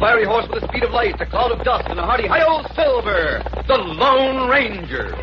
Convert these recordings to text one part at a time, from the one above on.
fiery horse with the speed of light, a cloud of dust, and a hearty hi-yo silver, the Lone Ranger.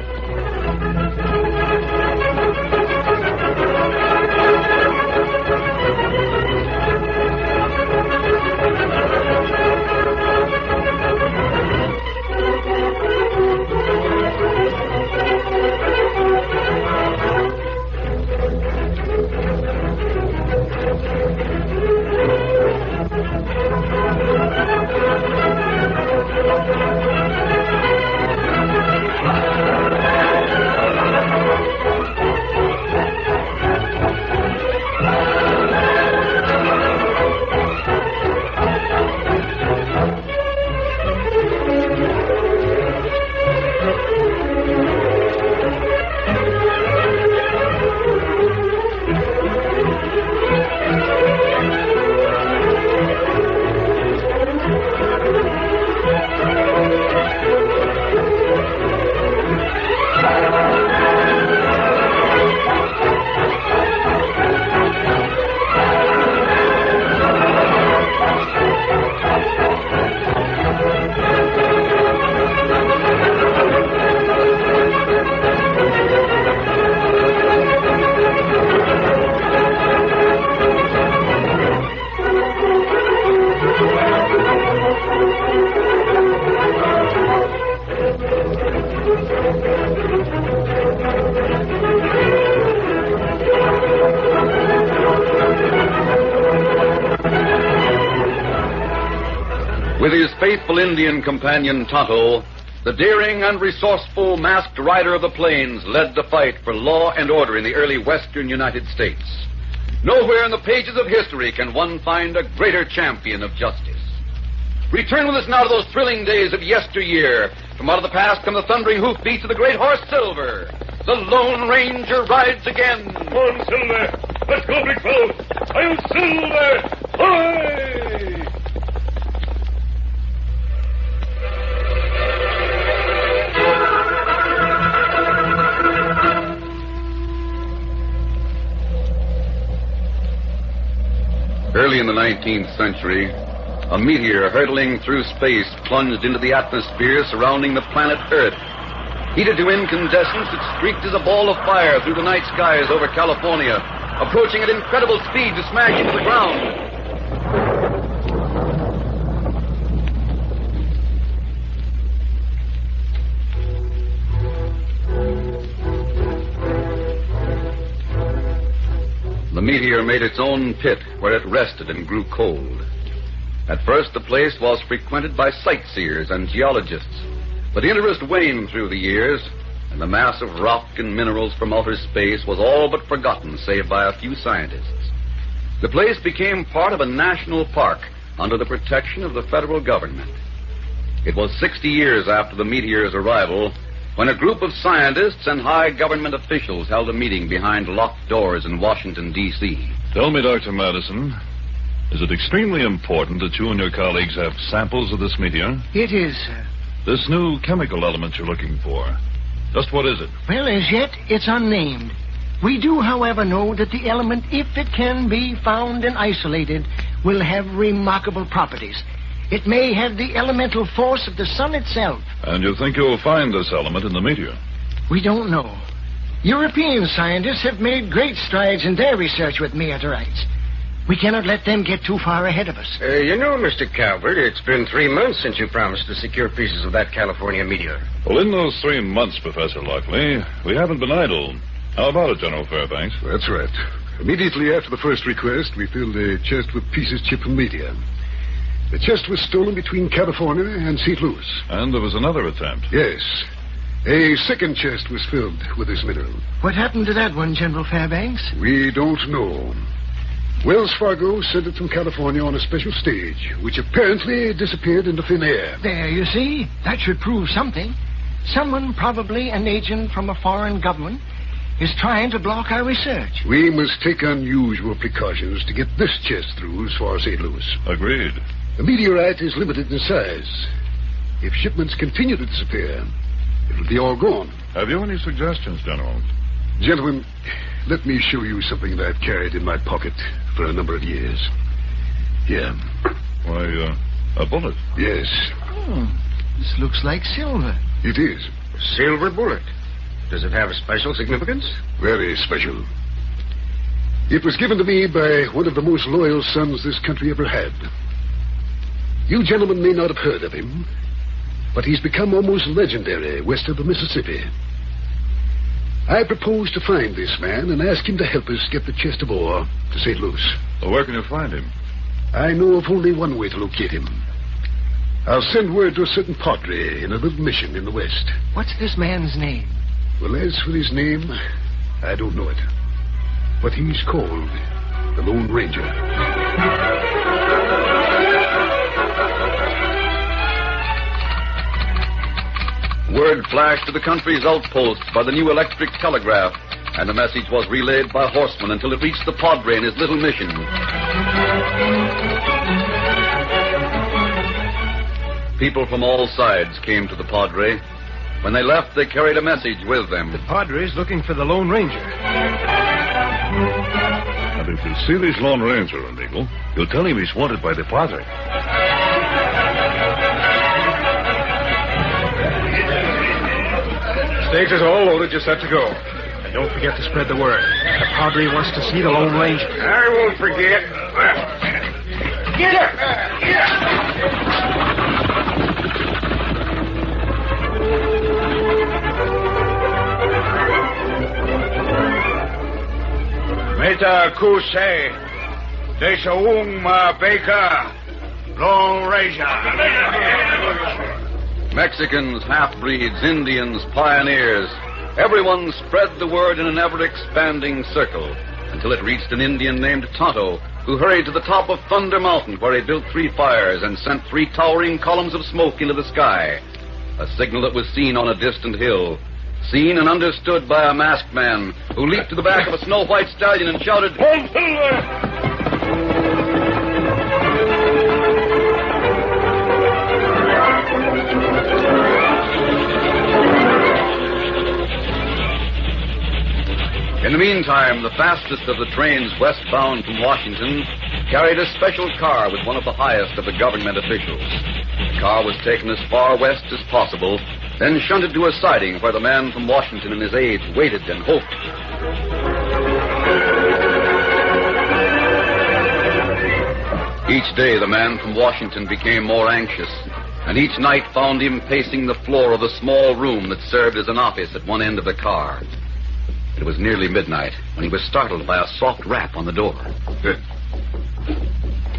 With his faithful Indian companion Tonto, the daring and resourceful masked rider of the plains led the fight for law and order in the early western United States. Nowhere in the pages of history can one find a greater champion of justice. Return with us now to those thrilling days of yesteryear. From out of the past come the thundering hoofbeats of the great horse Silver. The Lone Ranger rides again. Come on, Silver. Let's go, big fellow. I'll Silver. Hi! Early in the 19th century, a meteor hurtling through space plunged into the atmosphere surrounding the planet Earth. Heated to incandescence, it streaked as a ball of fire through the night skies over California, approaching at incredible speed to smash into the ground. The meteor made its own pit where it rested and grew cold. At first, the place was frequented by sightseers and geologists, but interest waned through the years, and the mass of rock and minerals from outer space was all but forgotten, save by a few scientists. The place became part of a national park under the protection of the federal government. It was 60 years after the meteor's arrival when a group of scientists and high government officials held a meeting behind locked doors in Washington, D.C. Tell me, Dr. Madison, is it extremely important that you and your colleagues have samples of this meteor? It is, sir. This new chemical element you're looking for, just what is it? Well, as yet, it's unnamed. We do, however, know that the element, if it can be found and isolated, will have remarkable properties. It may have the elemental force of the sun itself. And you think you'll find this element in the meteor? We don't know. European scientists have made great strides in their research with meteorites. We cannot let them get too far ahead of us. You know, Mr. Calvert, it's been 3 months since you promised to secure pieces of that California meteor. Well, in those 3 months, Professor Lockley, we haven't been idle. How about it, General Fairbanks? That's right. Immediately after the first request, we filled a chest with pieces chipped from meteor. The chest was stolen between California and St. Louis. And there was another attempt. Yes. A second chest was filled with this mineral. What happened to that one, General Fairbanks? We don't know. Wells Fargo sent it from California on a special stage, which apparently disappeared into thin air. There, you see. That should prove something. Someone, probably an agent from a foreign government, is trying to block our research. We must take unusual precautions to get this chest through as far as St. Louis. Agreed. The meteorite is limited in size. If shipments continue to disappear, it'll be all gone. Have you any suggestions, General? Gentlemen, let me show you something that I've carried in my pocket for a number of years. Here. Why, A bullet? Yes, This looks like silver. it is. Silver bullet. Does it have a special significance? Very special. It was given to me by one of the most loyal sons this country ever had. You gentlemen may not have heard of him, but he's become almost legendary west of the Mississippi. I propose to find this man and ask him to help us get the chest of ore to St. Louis. Well, where can you find him? I know of only one way to locate him. I'll send word to a certain padre in a little mission in the west. What's this man's name? Well, as for his name, I don't know it. But he's called the Lone Ranger. Word flashed to the country's outposts by the new electric telegraph, and the message was relayed by horsemen until it reached the padre in his little mission. People from all sides came to the padre. When they left, they carried a message with them. The Padre's looking for the Lone Ranger. And if you see this Lone Ranger, amigo, you'll tell him he's wanted by the padre. Stakes is all loaded, just set to go. And don't forget to spread the word. The Padre wants to see the Lone Ranger. I won't forget. Get up! Get up! Meta Kuse, Deshauma Baker, Lone Ranger. Mexicans, half-breeds, Indians, pioneers. Everyone spread the word in an ever-expanding circle until it reached an Indian named Tonto, who hurried to the top of Thunder Mountain, where he built 3 fires and sent 3 towering columns of smoke into the sky. A signal that was seen on a distant hill. Seen and understood by a masked man who leaped to the back of a snow-white stallion and shouted, "Hold Silver!" In the meantime, the fastest of the trains westbound from Washington carried a special car with one of the highest of the government officials. The car was taken as far west as possible, then shunted to a siding where the man from Washington and his aides waited and hoped. Each day, the man from Washington became more anxious, and each night found him pacing the floor of the small room that served as an office at one end of the car. It was nearly midnight when he was startled by a soft rap on the door.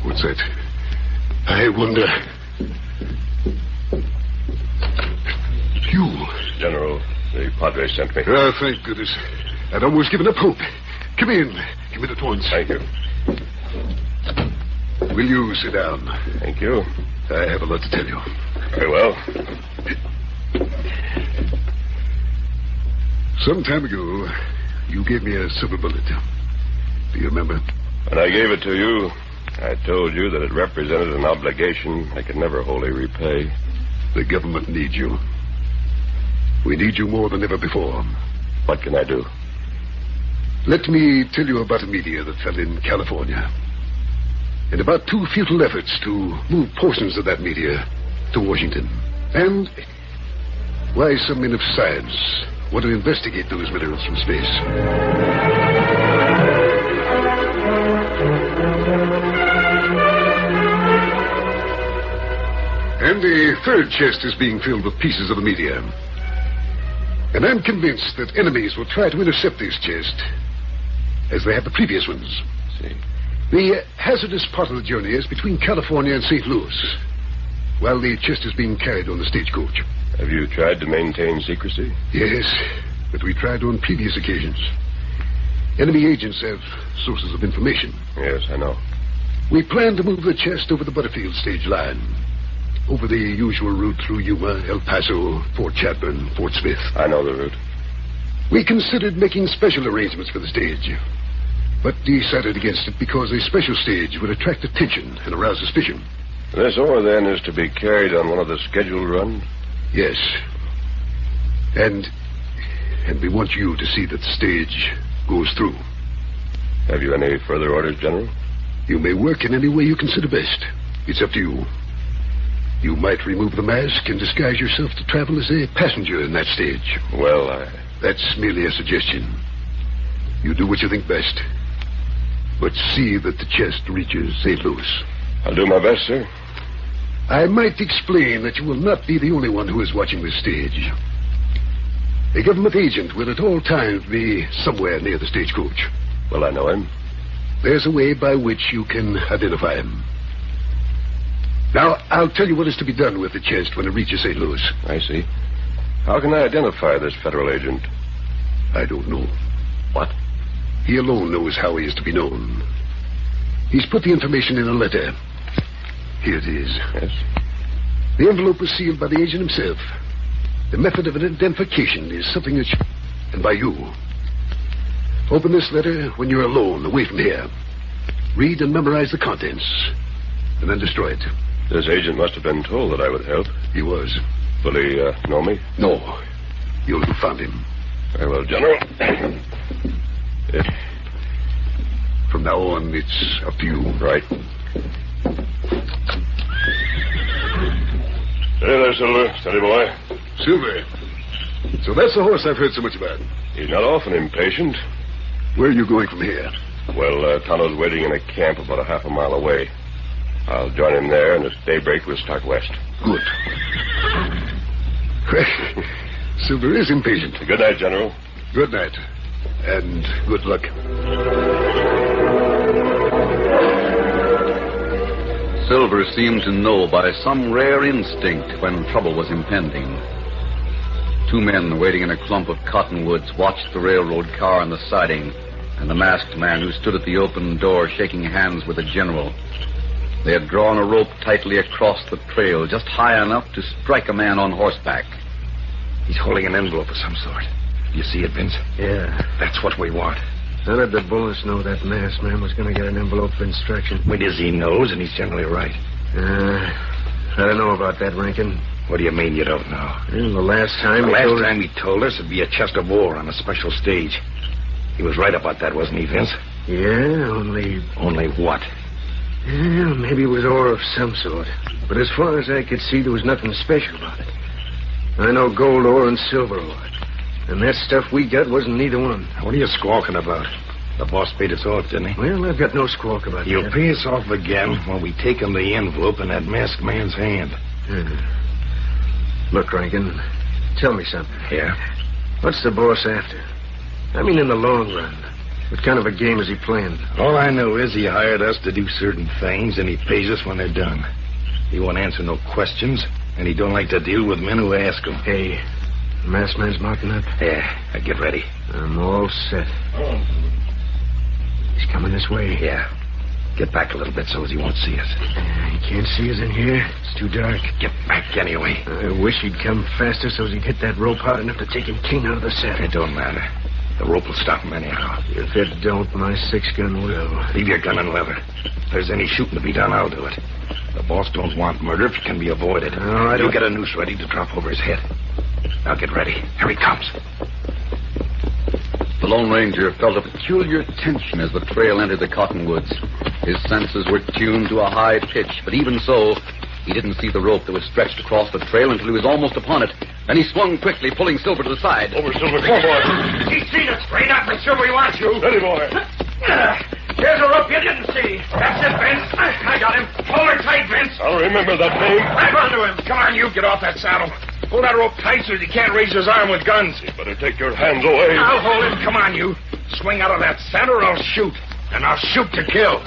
What's that? I wonder. You. General, the Padre sent me. Oh, thank goodness. I'd almost given up hope. Come in. Come in at once. Thank you. Will you sit down? Thank you. I have a lot to tell you. Very well. Some time ago, you gave me a silver bullet. Do you remember? When I gave it to you, I told you that it represented an obligation I could never wholly repay. The government needs you. We need you more than ever before. What can I do? Let me tell you about a meteor that fell in California. And about 2 futile efforts to move portions of that meteor to Washington. And why some men of science want to investigate those minerals from space. And the 3rd chest is being filled with pieces of the meteor. And I'm convinced that enemies will try to intercept this chest as they have the previous ones. See. The hazardous part of the journey is between California and St. Louis, while the chest is being carried on the stagecoach. Have you tried to maintain secrecy? Yes, but we tried on previous occasions. Enemy agents have sources of information. Yes, I know. We plan to move the chest over the Butterfield stage line, over the usual route through Yuma, El Paso, Fort Chapman, Fort Smith. I know the route. We considered making special arrangements for the stage, but decided against it because a special stage would attract attention and arouse suspicion. This ore, then, is to be carried on one of the scheduled runs? Yes. And we want you to see that the stage goes through. Have you any further orders, General? You may work in any way you consider best. It's up to you. You might remove the mask and disguise yourself to travel as a passenger in that stage. Well, That's merely a suggestion. You do what you think best. But see that the chest reaches St. Louis. I'll do my best, sir. I might explain that you will not be the only one who is watching this stage. A government agent will at all times be somewhere near the stagecoach. Well, I know him. There's a way by which you can identify him. Now, I'll tell you what is to be done with the chest when it reaches St. Louis. I see. How can I identify this federal agent? I don't know. What? He alone knows how he is to be known. He's put the information in a letter. Here it is. Yes? The envelope was sealed by the agent himself. The method of identification is something that and by you. Open this letter when you're alone, away from here. Read and memorize the contents, and then destroy it. This agent must have been told that I would help. He was. Will he know me? No. You'll have found him. Very well, General. From now on, it's up to you. Right. Hey there, Silver. Steady, boy. Silver. So that's the horse I've heard so much about. He's not often impatient. Where are you going from here? Well, Tonto's waiting in a camp about a half a mile away. I'll join him there, and at daybreak we'll start west. Good. Silver is impatient. Good night, General. Good night. And good luck. Silver seemed to know by some rare instinct when trouble was impending. Two men waiting in a clump of cottonwoods watched the railroad car on the siding and the masked man who stood at the open door shaking hands with the general. They had drawn a rope tightly across the trail, just high enough to strike a man on horseback. He's holding an envelope of some sort. You see it, Vince? Yeah. That's what we want. How did the boss know that masked man was going to get an envelope of instruction? What is he knows, and he's generally right. I don't know about that, Rankin. What do you mean you don't know? Well, the last time he told us it'd be a chest of war on a special stage. He was right about that, wasn't he, Vince? Yeah, only... Only what? Yeah, maybe it was ore of some sort. But as far as I could see, there was nothing special about it. I know gold ore and silver ore. And that stuff we got wasn't neither one. What are you squawking about? The boss paid us off, didn't he? Well, I've got no squawk about He'll that. pay us off again when we take him the envelope in that masked man's hand. Look, Rankin, tell me something. Yeah? What's the boss after? I mean, in the long run. What kind of a game is he playing? All I know is he hired us to do certain things, and he pays us when they're done. He won't answer no questions, and he don't like to deal with men who ask him. Hey, the masked man's marking up. Yeah, get ready. I'm all set. He's coming this way. Yeah. Get back a little bit so as he won't see us. He can't see us in here. It's too dark. Get back anyway. I wish he'd come faster so he'd hit that rope hard enough to take him clean out of the saddle. It don't matter. The rope will stop him anyhow. If it don't, my 6-gun will. Leave your gun and leather. If there's any shooting to be done, I'll do it. The boss don't want murder if it can be avoided. All right. You get a noose ready to drop over his head. Now get ready. Here he comes. The Lone Ranger felt a peculiar tension as the trail entered the cottonwoods. His senses were tuned to a high pitch, but even so, he didn't see the rope that was stretched across the trail until he was almost upon it. Then he swung quickly, pulling Silver to the side. Over, Silver. Come on, boy. He's seen it straight up, and Silver, he wants you. Steady, boy. Here's a rope you didn't see. That's it, Vince. I got him. Hold her tight, Vince. I'll remember that name. Grab onto him. Come on, you. Get off that saddle. Pull that rope tight so he can't raise his arm with guns. You better take your hands away. I'll hold him. Come on, you. Swing out of that saddle or I'll shoot. And I'll shoot to kill.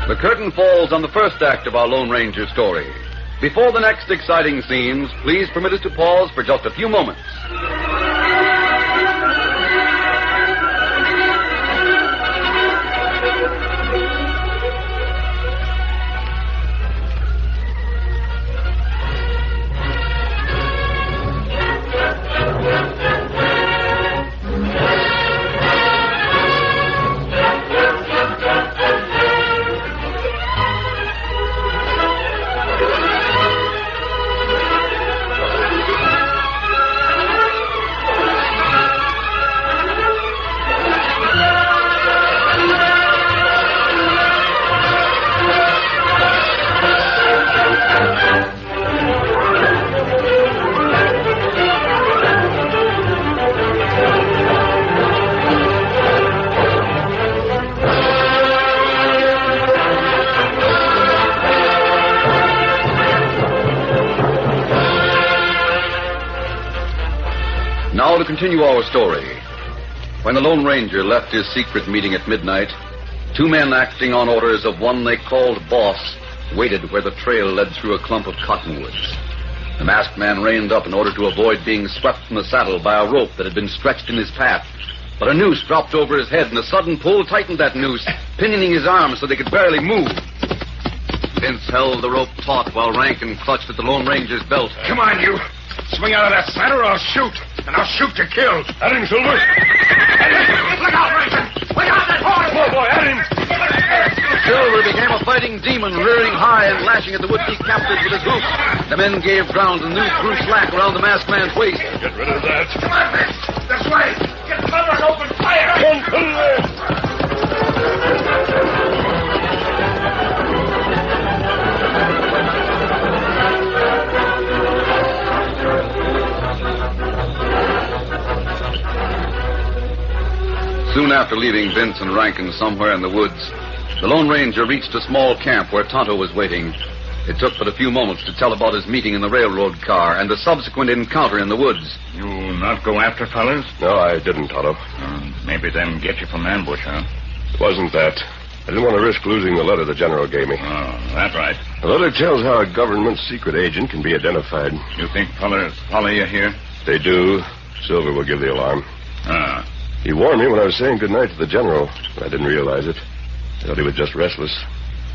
The curtain falls on the first act of our Lone Ranger story. Before the next exciting scenes, please permit us to pause for just a few moments. Now to continue our story. When the Lone Ranger left his secret meeting at midnight, two men acting on orders of one they called Boss waited where the trail led through a clump of cottonwoods. The masked man reined up in order to avoid being swept from the saddle by a rope that had been stretched in his path. But a noose dropped over his head, and a sudden pull tightened that noose, pinioning his arms so they could barely move. Vince held the rope taut while Rankin clutched at the Lone Ranger's belt. Come on, you. Swing out of that saddle or I'll shoot. And I'll shoot to kill. At him, Silver. Look out, Rankin. Look out, that horse. Oh, boy, at him. Silver became a fighting demon, rearing high and lashing at the would-be captives with his hoofs. The men gave ground and the noose grew slack around the masked man's waist. Get rid of that. Come on, Vince. This way. Get cover and open fire. Come on, Soon after leaving Vince and Rankin somewhere in the woods, the Lone Ranger reached a small camp where Tonto was waiting. It took but a few moments to tell about his meeting in the railroad car and the subsequent encounter in the woods. You not go after fellas? No, I didn't, Tonto. Maybe them get you from ambush, huh? It wasn't that. I didn't want to risk losing the letter the general gave me. Oh, that's right. The letter tells how a government secret agent can be identified. You think fellas follow you here? They do. Silver will give the alarm. Ah. He warned me when I was saying goodnight to the general, but I didn't realize it. I thought he was just restless.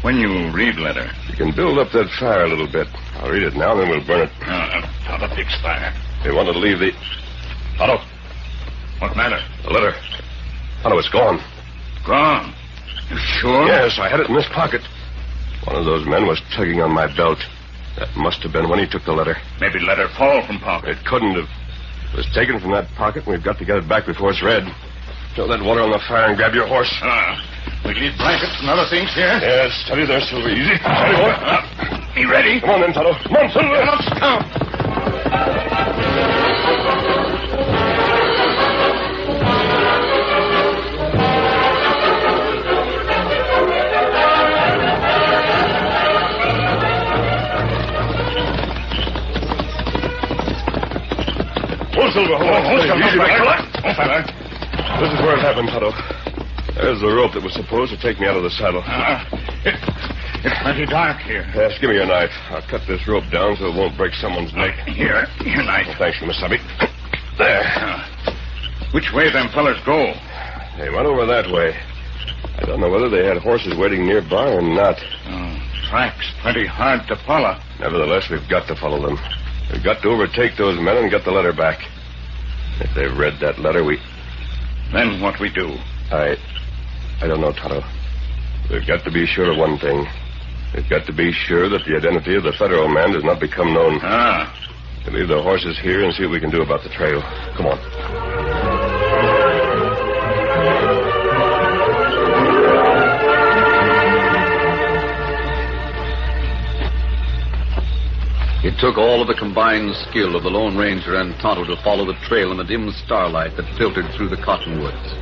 When you read letter? You can build up that fire a little bit. I'll read it now, and then we'll burn it. How to fix fire? They wanted to leave the... Otto, what matter? The letter. Tonto, it's gone. Gone. You sure? Yes, I had it in this pocket. One of those men was tugging on my belt. That must have been when he took the letter. Maybe letter fall from pocket. It couldn't have. It was taken from that pocket, and we've got to get it back before it's read. Throw that water on the fire and grab your horse. We need blankets and other things here. Yes, steady there, Silver. Easy. Steady, boy. Be ready. Come on, then, Tonto. Come on, Silver. Let's count. Silver, hold on. Easy, fella. This is where it happened, Tonto. There's the rope that was supposed to take me out of the saddle. It's plenty dark here. Yes, give me your knife. I'll cut this rope down so it won't break someone's neck. Here, your knife. Oh, thanks, Miss Subby. There. Which way them fellas go? They went over that way. I don't know whether they had horses waiting nearby or not. Tracks plenty hard to follow. Nevertheless, we've got to follow them. We've got to overtake those men and get the letter back. If they've read that letter, Then what we do? I don't know, Tonto. We've got to be sure of one thing. We've got to be sure that the identity of the federal man does not become known. We'll leave the horses here and see what we can do about the trail. Come on. It took all of the combined skill of the Lone Ranger and Tonto to follow the trail in the dim starlight that filtered through the cottonwoods.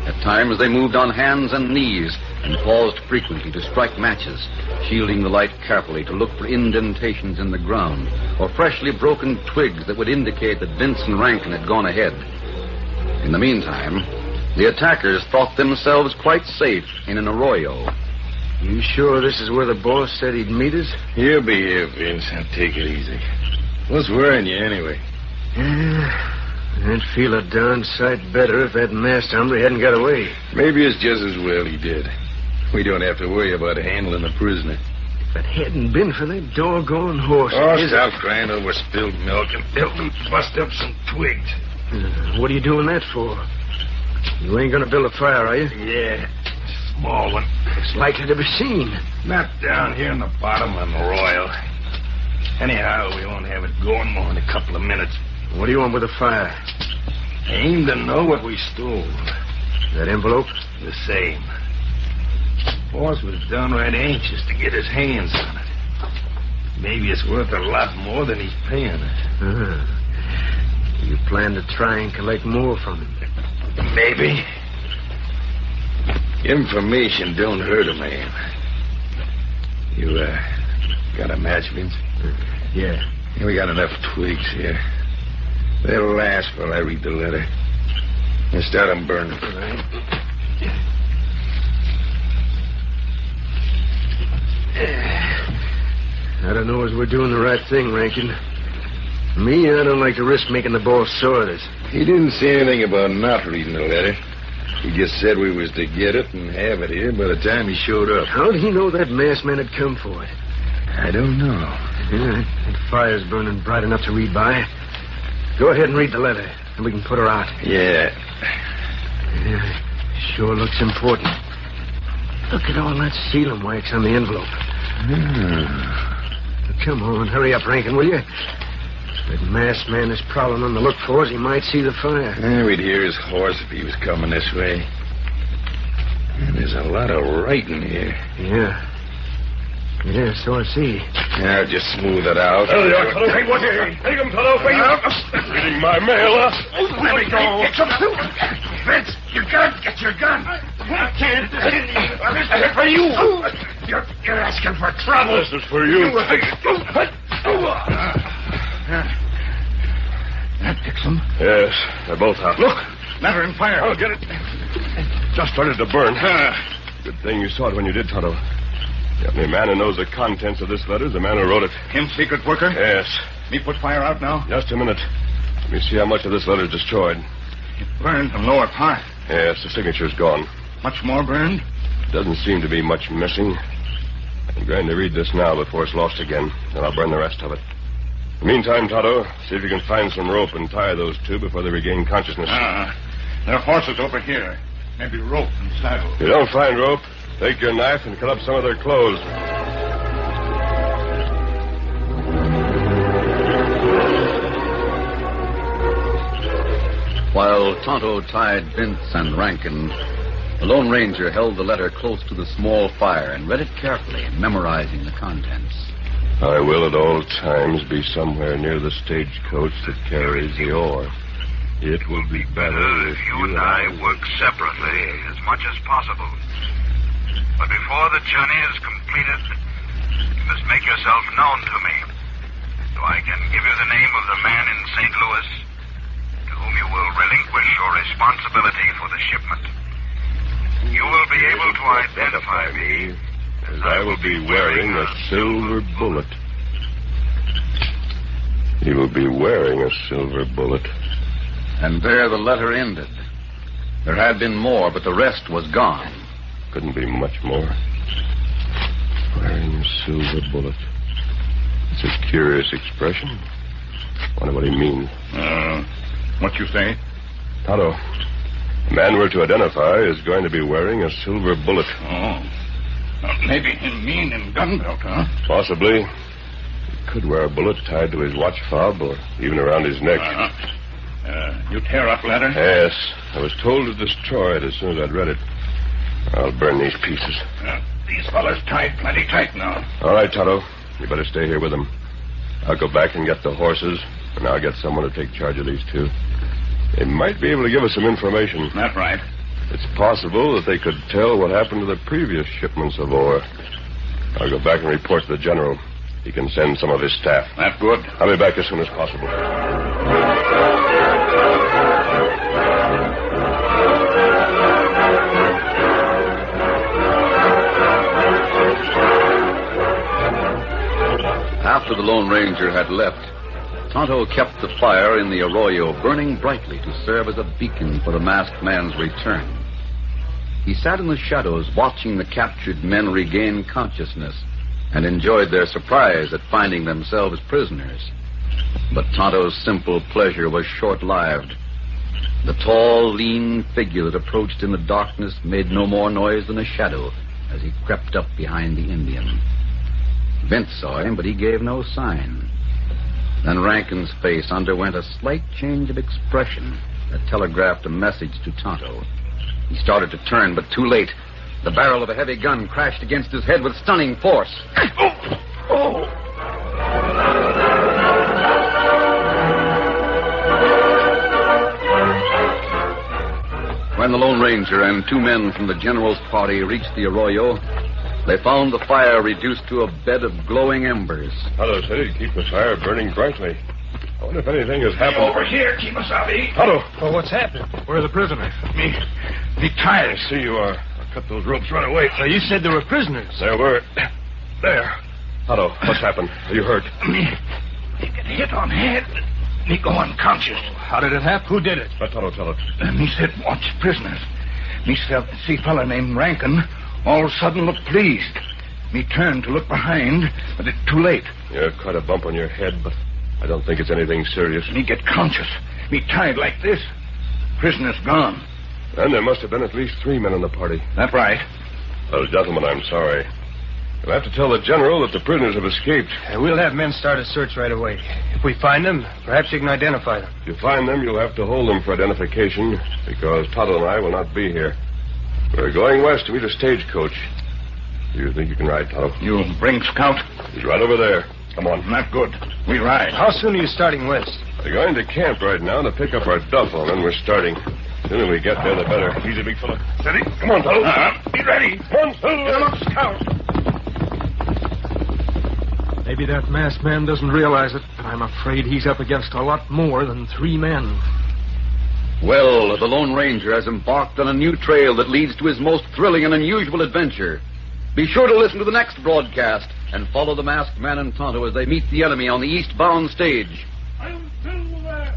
At times they moved on hands and knees and paused frequently to strike matches, shielding the light carefully to look for indentations in the ground or freshly broken twigs that would indicate that Vince and Rankin had gone ahead. In the meantime, the attackers thought themselves quite safe in an arroyo. You sure this is where the boss said he'd meet us? He'll be here, Vince. Now take it easy. What's worrying you, anyway? I'd feel a darn sight better if that masked hombre hadn't got away. Maybe it's just as well he did. We don't have to worry about handling a prisoner. If it hadn't been for that doggone horse... Stop crying over spilled milk and help me bust up some twigs. What are you doing that for? You ain't gonna build a fire, are you? Yeah, small one. It's likely to be seen. Not down here in the bottom of the royal. Anyhow, we won't have it going more than a couple of minutes. What do you want with a fire? Aim to know what we stole. That envelope? The same. Boss was downright anxious to get his hands on it. Maybe it's worth a lot more than he's paying it. You plan to try and collect more from him? Maybe. Information don't hurt a man. You, got a match, Vince? Yeah. We got enough twigs here. They'll last while I read the letter. I'll start them burning. I don't know as we're doing the right thing, Rankin. Me, I don't like to risk making the boss sore at us. He didn't say anything about not reading the letter. He just said we was to get it and have it here by the time he showed up. How did he know that masked man had come for it? I don't know. Yeah, that fire's burning bright enough to read by. Go ahead and read the letter, and we can put her out. Yeah. Sure looks important. Look at all that sealing wax on the envelope. Come on, hurry up, Rankin, will you? That masked man is prowling on the look for us. He might see the fire. We'd hear his horse if he was coming this way. There's a lot of writing here. Yeah, so I see. Now, just smooth it out. There you are, Tonto. Hey, what? Take him, Tonto. Reading my mail, huh? Let me go. Vince, you gun. Get your gun. I can't. This is for you. You're asking for trouble. This is for you. That picks them. Yes, they're both out. Look, letter and fire. I'll get it. Just started to burn. Good thing you saw it when you did, Tonto. The only man who knows the contents of this letter is the man who wrote it. Him secret worker? Yes. Me put fire out now? Just a minute. Let me see how much of this letter's destroyed. It burned the lower part. Yes, the signature's gone. Much more burned? Doesn't seem to be much missing. I'm going to read this now before it's lost again. Then I'll burn the rest of it. In the meantime, Tonto, see if you can find some rope and tie those two before they regain consciousness. There are horses over here. Maybe rope and saddle. If you don't find rope, take your knife and cut up some of their clothes. While Tonto tied Vince and Rankin, the Lone Ranger held the letter close to the small fire and read it carefully, memorizing the contents. I will at all times be somewhere near the stagecoach that carries the ore. It will be better if you and I work separately as much as possible. But before the journey is completed, you must make yourself known to me, so I can give you the name of the man in St. Louis to whom you will relinquish your responsibility for the shipment. You will be able to identify me, as I will be wearing a silver bullet. He will be wearing a silver bullet. And there the letter ended. There had been more, but the rest was gone. Couldn't be much more. Wearing a silver bullet. It's a curious expression. Wonder what he means. What you say? Tonto, the man we're to identify is going to be wearing a silver bullet. Maybe him mean in gun belt, huh? Possibly. He could wear a bullet tied to his watch fob or even around his neck. You tear up letter? Yes. I was told to destroy it as soon as I'd read it. I'll burn these pieces. These fellas tied plenty tight now. All right, Tonto. You better stay here with them. I'll go back and get the horses, and I'll get someone to take charge of these two. They might be able to give us some information. That's right. It's possible that they could tell what happened to the previous shipments of ore. I'll go back and report to the general. He can send some of his staff. That's good. I'll be back as soon as possible. After the Lone Ranger had left, Tonto kept the fire in the arroyo burning brightly to serve as a beacon for the masked man's return. He sat in the shadows watching the captured men regain consciousness and enjoyed their surprise at finding themselves prisoners. But Tonto's simple pleasure was short-lived. The tall, lean figure that approached in the darkness made no more noise than a shadow as he crept up behind the Indian. Vince saw him, but he gave no sign. Then Rankin's face underwent a slight change of expression that telegraphed a message to Tonto. He started to turn, but too late. The barrel of a heavy gun crashed against his head with stunning force. When the Lone Ranger and two men from the general's party reached the arroyo, they found the fire reduced to a bed of glowing embers. Tonto said he'd keep the fire burning brightly. I wonder if anything has happened. Over here, Kemosabe. Tonto! Oh, what's happened? Where are the prisoners? Me tired. I see you are. I'll cut those ropes right away. So you said there were prisoners. There were. There. Tonto, what's happened? Are you hurt? Me get hit on head. Me go unconscious. How did it happen? Who did it? Tonto, tell it. Me said watch prisoners. Me see fella named Rankin all of a sudden look pleased. Me turned to look behind, but it's too late. You have quite a bump on your head, but I don't think it's anything serious. Me get conscious. Me tied like this. Prisoners gone. And there must have been at least 3 men in the party. That's right. Well, gentlemen, I'm sorry. You'll have to tell the general that the prisoners have escaped. We'll have men start a search right away. If we find them, perhaps you can identify them. If you find them, you'll have to hold them for identification, because Tonto and I will not be here. We're going west to meet a stagecoach. Do you think you can ride, Tonto? You bring Scout? He's right over there. Come on. Not good. We ride. How soon are you starting west? We're going to camp right now to pick up our duffel, and we're starting. The sooner we get there, the better. Easy, big fella. Steady. Come on, Tonto. Be ready. Come on, Tonto. Get him up, Scout. Maybe that masked man doesn't realize it, but I'm afraid he's up against a lot more than 3 men. Well, the Lone Ranger has embarked on a new trail that leads to his most thrilling and unusual adventure. Be sure to listen to the next broadcast and follow the masked man and Tonto as they meet the enemy on the eastbound stage. I'm still there.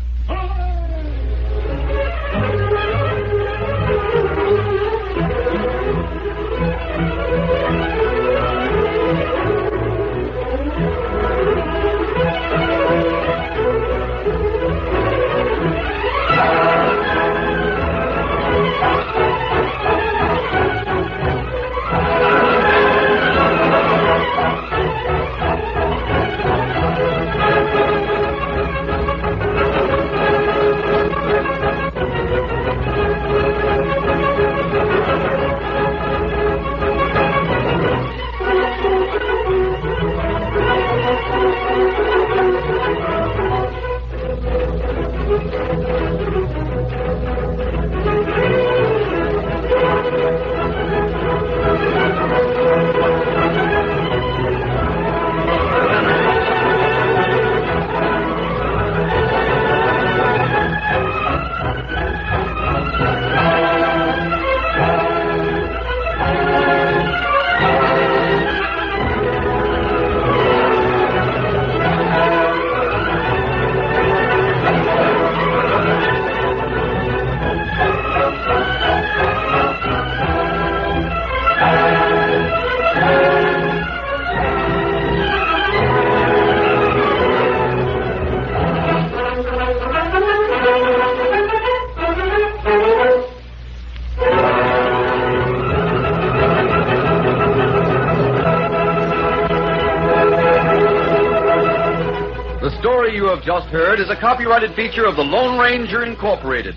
The story you have just heard is a copyrighted feature of the Lone Ranger Incorporated.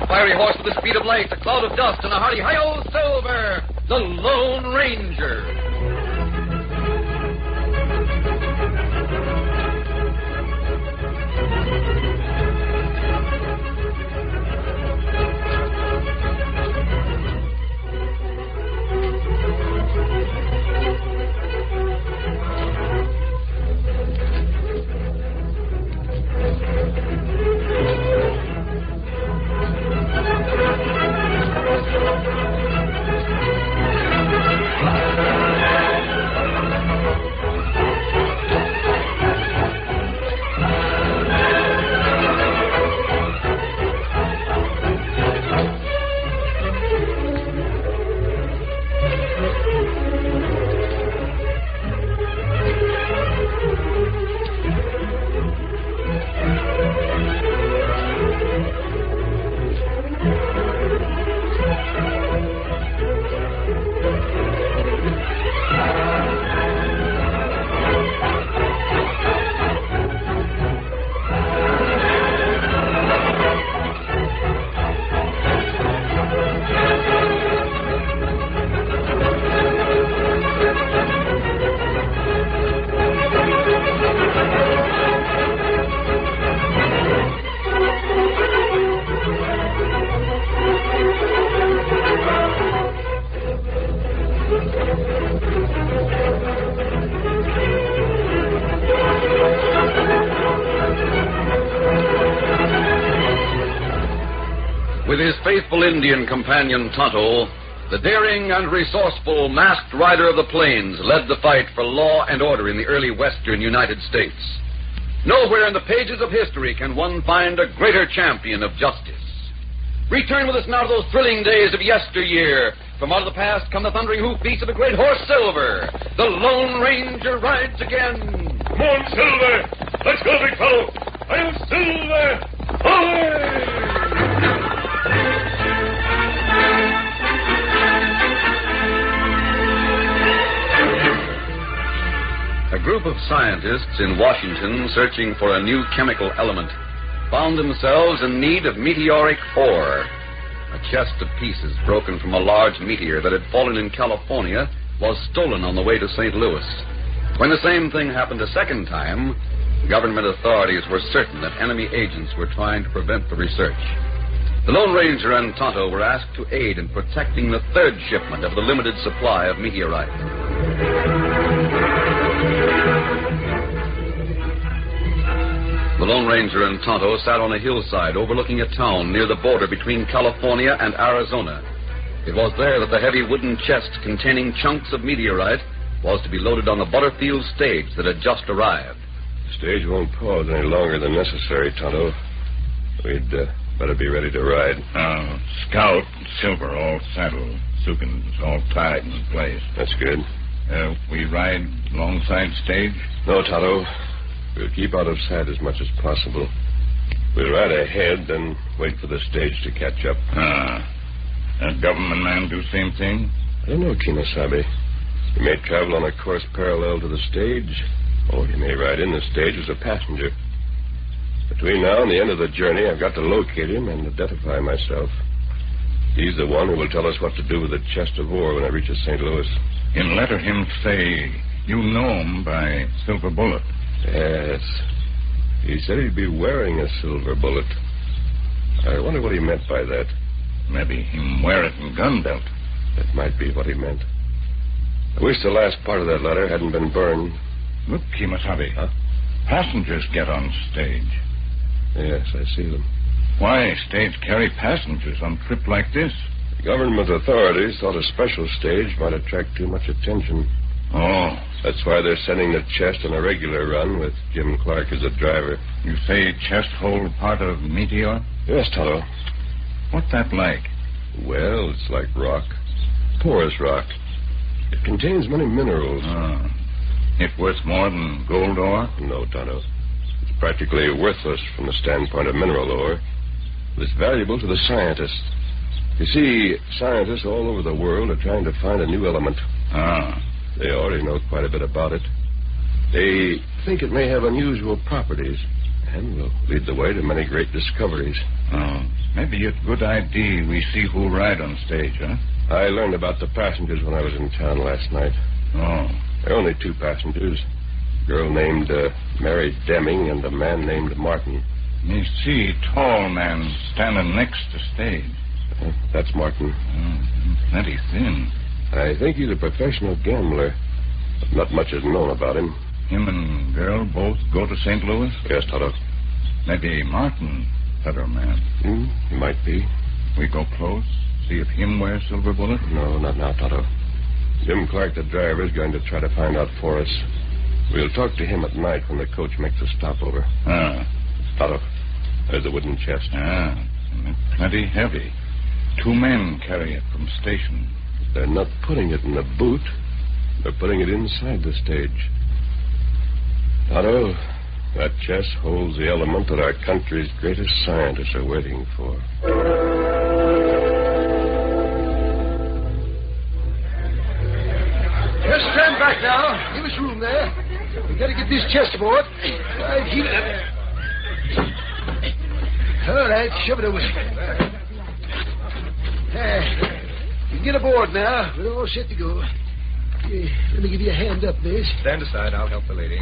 Fiery horse with the speed of light, a cloud of dust, and a hearty hi-yo silver, the Lone Ranger. With his faithful Indian companion Tonto, the daring and resourceful masked rider of the plains led the fight for law and order in the early western United States. Nowhere in the pages of history can one find a greater champion of justice. Return with us now to those thrilling days of yesteryear. From out of the past come the thundering hoofbeats of a great horse, Silver. The Lone Ranger rides again. Come on, Silver. Let's go, big fellow. I'm Silver. A group of scientists in Washington searching for a new chemical element found themselves in need of meteoric ore. A chest of pieces broken from a large meteor that had fallen in California was stolen on the way to St. Louis. When the same thing happened a second time, government authorities were certain that enemy agents were trying to prevent the research. The Lone Ranger and Tonto were asked to aid in protecting the third shipment of the limited supply of meteorite. The Lone Ranger and Tonto sat on a hillside overlooking a town near the border between California and Arizona. It was there that the heavy wooden chest containing chunks of meteorite was to be loaded on the Butterfield stage that had just arrived. The stage won't pause any longer than necessary, Tonto. We'd better be ready to ride. Scout, Silver, all saddled. Sukins all tied in place. That's good. We ride alongside stage? No, Tonto. We'll keep out of sight as much as possible. We'll ride ahead, then wait for the stage to catch up. That government man do same thing? I don't know, Kemosabe. He may travel on a course parallel to the stage, or he may ride in the stage as a passenger. Between now and the end of the journey, I've got to locate him and identify myself. He's the one who will tell us what to do with the chest of ore when it reaches St. Louis. And letter him say you know him by Silver Bullet. Yes. He said he'd be wearing a silver bullet. I wonder what he meant by that. Maybe him wear it in gun belt. That might be what he meant. I wish the last part of that letter hadn't been burned. Look, Kemosabe. Huh? Passengers get on stage. Yes, I see them. Why stage carry passengers on a trip like this? The government authorities thought a special stage might attract too much attention. Oh. That's why they're sending the chest on a regular run with Jim Clark as a driver. You say chest hold part of Meteor? Yes, Tonto. What's that like? Well, it's like rock. Porous rock. It contains many minerals. It worth more than gold ore? No, Tonto. It's practically worthless from the standpoint of mineral ore. But it's valuable to the scientists. You see, scientists all over the world are trying to find a new element. They already know quite a bit about it. They think it may have unusual properties and will lead the way to many great discoveries. Maybe it's a good idea we see who ride on stage, huh? I learned about the passengers when I was in town last night. There are only two passengers. A girl named Mary Deming and a man named Martin. Me see tall man standing next to stage. That's Martin. Plenty thin. I think he's a professional gambler, but not much is known about him. Him and girl both go to St. Louis? Yes, Tonto. Maybe Martin, federal man. He might be. We go close, see if him wears silver bullet? No, not now, Tonto. Jim Clark, the driver, is going to try to find out for us. We'll talk to him at night when the coach makes a stopover. Tonto, there's the wooden chest. And it's plenty heavy. 2 men carry it from station. They're not putting it in the boot. They're putting it inside the stage. Tonto, that chest holds the element that our country's greatest scientists are waiting for. Just stand back now. Give us room there. We gotta get this chest aboard. Right, keep it up. All right, shove it away. You get aboard now. We're all set to go. Let me give you a hand up, miss. Stand aside. I'll help the lady.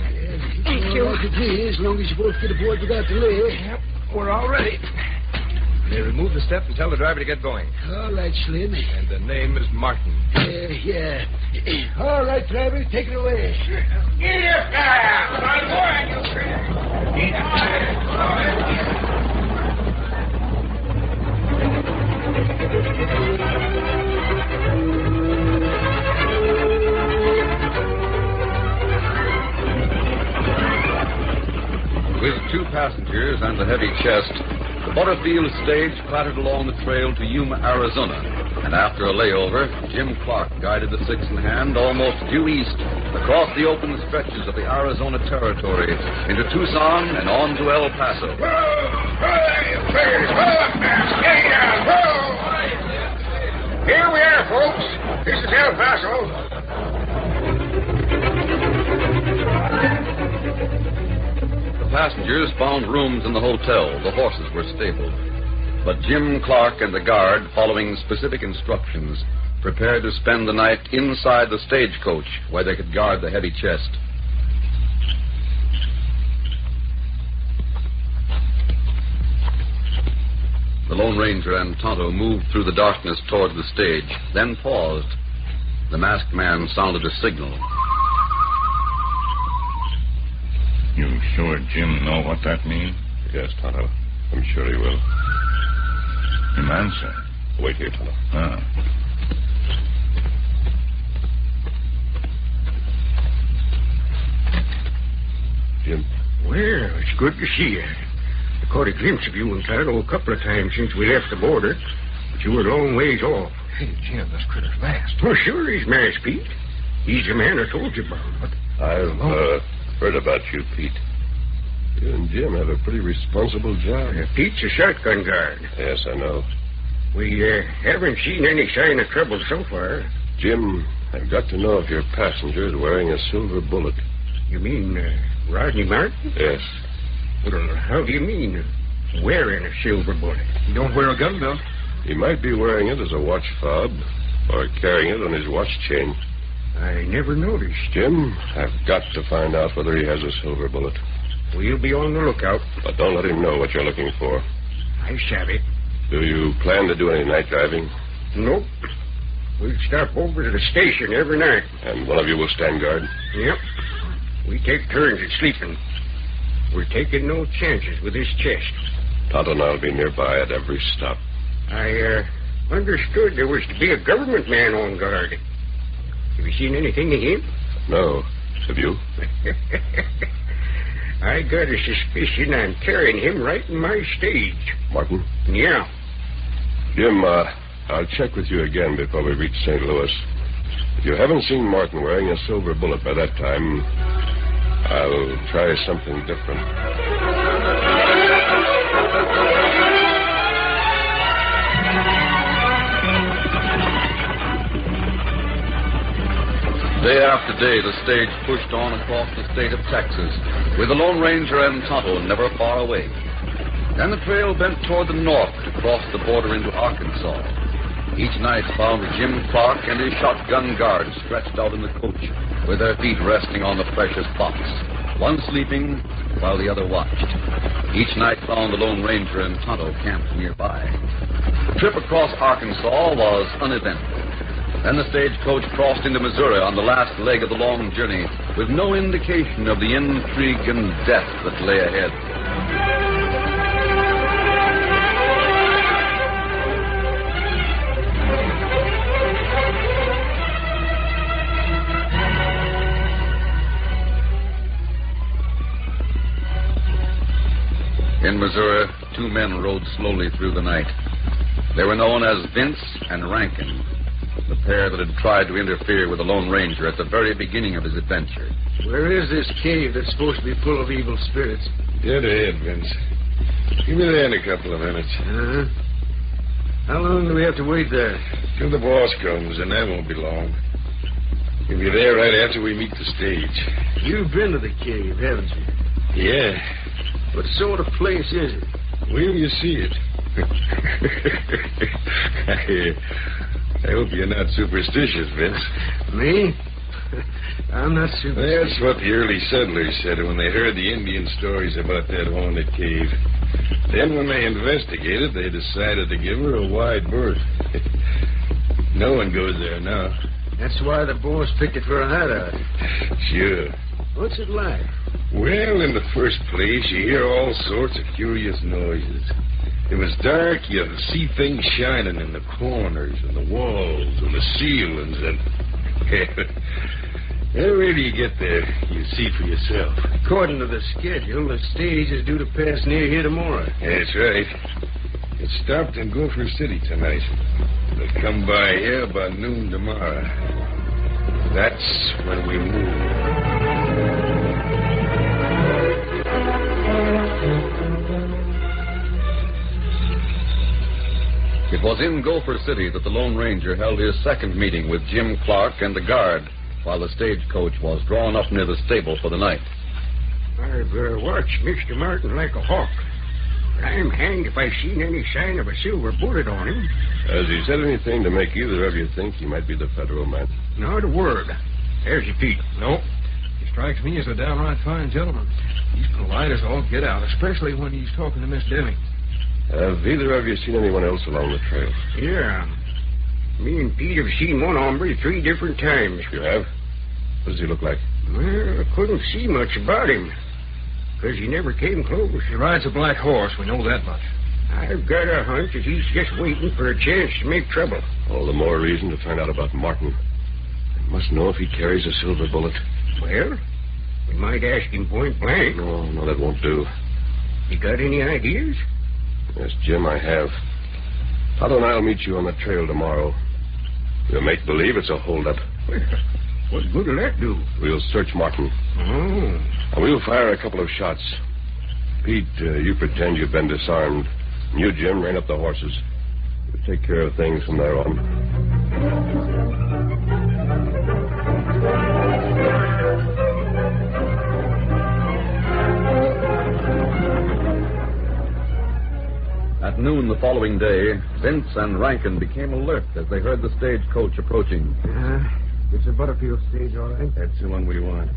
Thank you. As long as you both get aboard without delay. Yep, we're all ready. They remove the step and tell the driver to get going. All right, Slim. And the name is Martin. Yeah. All right, driver, take it away. Get here, fast! I'm going, you seers and the heavy chest, the Butterfield stage clattered along the trail to Yuma, Arizona. And after a layover, Jim Clark guided the six in hand almost due east across the open stretches of the Arizona Territory into Tucson and on to El Paso. Here we are, folks. This is El Paso. The passengers found rooms in the hotel. The horses were stabled. But Jim Clark and the guard, following specific instructions, prepared to spend the night inside the stagecoach where they could guard the heavy chest. The Lone Ranger and Tonto moved through the darkness toward the stage, then paused. The masked man sounded a signal. You sure Jim know what that means? Yes, Tonto. I'm sure he will. Him answer. Wait here, Tonto. Jim? Well, it's good to see you. I caught a glimpse of you in Cairo a couple of times since we left the border, but you were a long ways off. Hey, Jim, this critter's masked. Well, sure he's masked, Pete. He's the man I told you about. I've heard about you, Pete. You and Jim have a pretty responsible job. Pete's a shotgun guard. Yes, I know. We haven't seen any sign of trouble so far. Jim, I've got to know if your passenger is wearing a silver bullet. You mean Rodney Martin? Yes. Well, how do you mean wearing a silver bullet? He don't wear a gun belt. He might be wearing it as a watch fob or carrying it on his watch chain. I never noticed. Jim, I've got to find out whether he has a silver bullet. We'll be on the lookout. But don't let him know what you're looking for. I savvy. Do you plan to do any night driving? Nope. We'll stop over to the station every night. And one of you will stand guard? Yep. We take turns at sleeping. We're taking no chances with this chest. Tonto and I'll be nearby at every stop. I understood there was to be a government man on guard. Have you seen anything of him? No. Have you? I got a suspicion I'm carrying him right in my stage. Martin? Yeah. Jim, I'll check with you again before we reach St. Louis. If you haven't seen Martin wearing a silver bullet by that time, I'll try something different. Day after day, the stage pushed on across the state of Texas, with the Lone Ranger and Tonto never far away. Then the trail bent toward the north to cross the border into Arkansas. Each night found Jim Clark and his shotgun guard stretched out in the coach, with their feet resting on the precious box, one sleeping while the other watched. Each night found the Lone Ranger and Tonto camped nearby. The trip across Arkansas was uneventful. Then the stagecoach crossed into Missouri on the last leg of the long journey, with no indication of the intrigue and death that lay ahead. In Missouri, two men rode slowly through the night. They were known as Vince and Rankin, the pair that had tried to interfere with the Lone Ranger at the very beginning of his adventure. Where is this cave that's supposed to be full of evil spirits? Dead ahead, Vince. Give me that in a couple of minutes. Uh-huh. How long do we have to wait there? Till the boss comes, and that won't be long. He'll be there right after we meet the stage. You've been to the cave, haven't you? Yeah. What sort of place is it? Will you see it? I hope you're not superstitious, Vince. Me? I'm not superstitious. That's what the early settlers said when they heard the Indian stories about that haunted cave. Then when they investigated, they decided to give her a wide berth. No one goes there now. That's why the boss picked it for a hideout. Sure. What's it like? Well, in the first place, you hear all sorts of curious noises. It was dark, you see things shining in the corners and the walls and the ceilings, and Where do you get there? You see for yourself. According to the schedule, the stage is due to pass near here tomorrow. That's right. It stopped in Gopher City tonight. It'll come by here about noon tomorrow. That's when we move. It was in Gopher City that the Lone Ranger held his second meeting with Jim Clark and the guard while the stagecoach was drawn up near the stable for the night. I've watched Mr. Martin like a hawk. I'm hanged if I've seen any sign of a silver bullet on him. Has he said anything to make either of you think he might be the federal man? Not a word. There's your Pete. No. He strikes me as a downright fine gentleman. He's polite as all get out, especially when he's talking to Miss Deming. Have either of you seen anyone else along the trail? Yeah. Me and Pete have seen one hombre 3 different times. You have? What does he look like? Well, I couldn't see much about him, because he never came close. He rides a black horse, we know that much. I've got a hunch that he's just waiting for a chance to make trouble. All the more reason to find out about Martin. I must know if he carries a silver bullet. Well, we might ask him point blank. No, that won't do. You got any ideas? Yes, Jim, I have. Tonto and I'll meet you on the trail tomorrow. We'll make believe it's a holdup. Well, what good will that do? We'll search Martin. Oh. And we'll fire a couple of shots. Pete, you pretend you've been disarmed. And you, Jim, rein up the horses. We'll take care of things from there on. At noon the following day, Vince and Rankin became alert as they heard the stagecoach approaching. It's a Butterfield stage, all right. That's the one we want.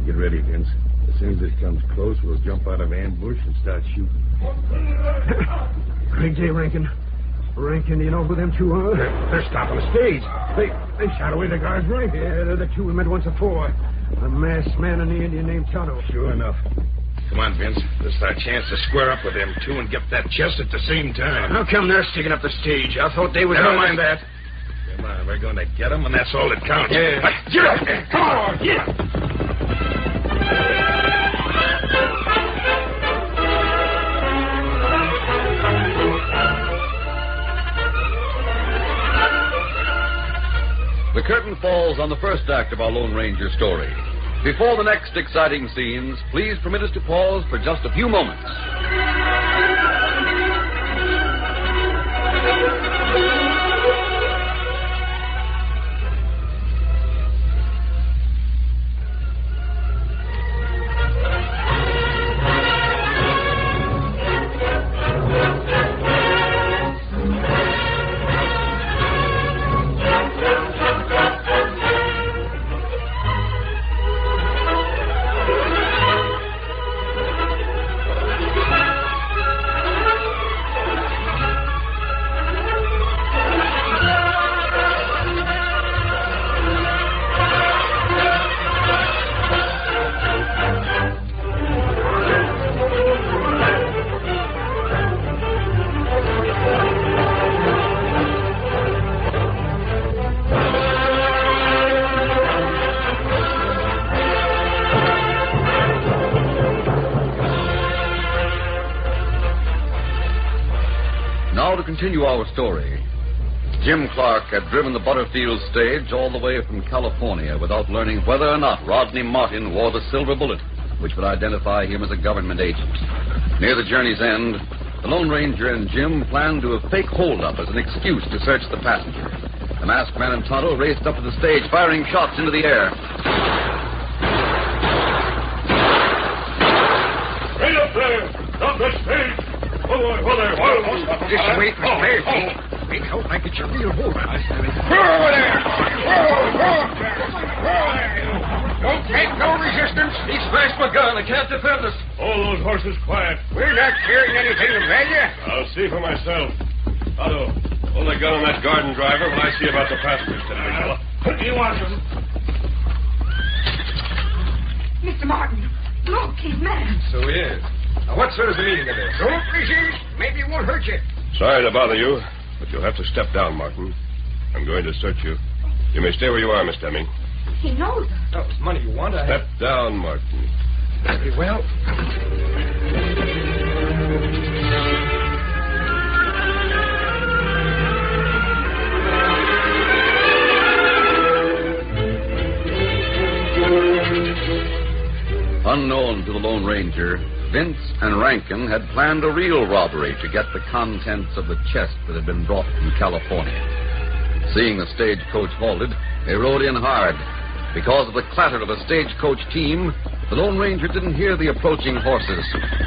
Get ready, Vince. As soon as it comes close, we'll jump out of ambush and start shooting. Craig J. Rankin. Rankin, do you know who them two are? They're stopping the stage. They shot away the guards, right? Yeah, they're the two we met once before. A masked man and the Indian named Tonto. Sure enough. Come on, Vince. This is our chance to square up with them two and get that chest at the same time. How come they're sticking up the stage? I thought they was... Never mind that. Come on, we're going to get them, and that's all that counts. Yeah. Get up! Come on! Yeah. The curtain falls on the first act of our Lone Ranger story. Before the next exciting scenes, please permit us to pause for just a few moments. Now to continue our story. Jim Clark had driven the Butterfield stage all the way from California without learning whether or not Rodney Martin wore the silver bullet, which would identify him as a government agent. Near the journey's end, the Lone Ranger and Jim planned to a fake holdup as an excuse to search the passenger. The masked man and Tonto raced up to the stage, firing shots into the air. Right up there! Stop that stage! Just wait for there, Pete. Make out like it's a real holdup. Over there! Don't make no resistance. He's flashed my gun. I can't defend us. All those horses quiet. We're not carrying anything of value. I'll see for myself. Otto, hold the gun on that garden driver while I see about the passengers today. What do you want him? Mr. Martin, look, he's mad. So he is. Now, what sort of the meaning of this? Don't resist. Maybe it won't hurt you. Sorry to bother you, but you'll have to step down, Martin. I'm going to search you. You may stay where you are, Miss Deming. He knows us. That was money you want. Step down, Martin. Very well. Unknown to the Lone Ranger, Vince and Rankin had planned a real robbery to get the contents of the chest that had been brought from California. Seeing the stagecoach halted, they rode in hard. Because of the clatter of a stagecoach team, the Lone Ranger didn't hear the approaching horses.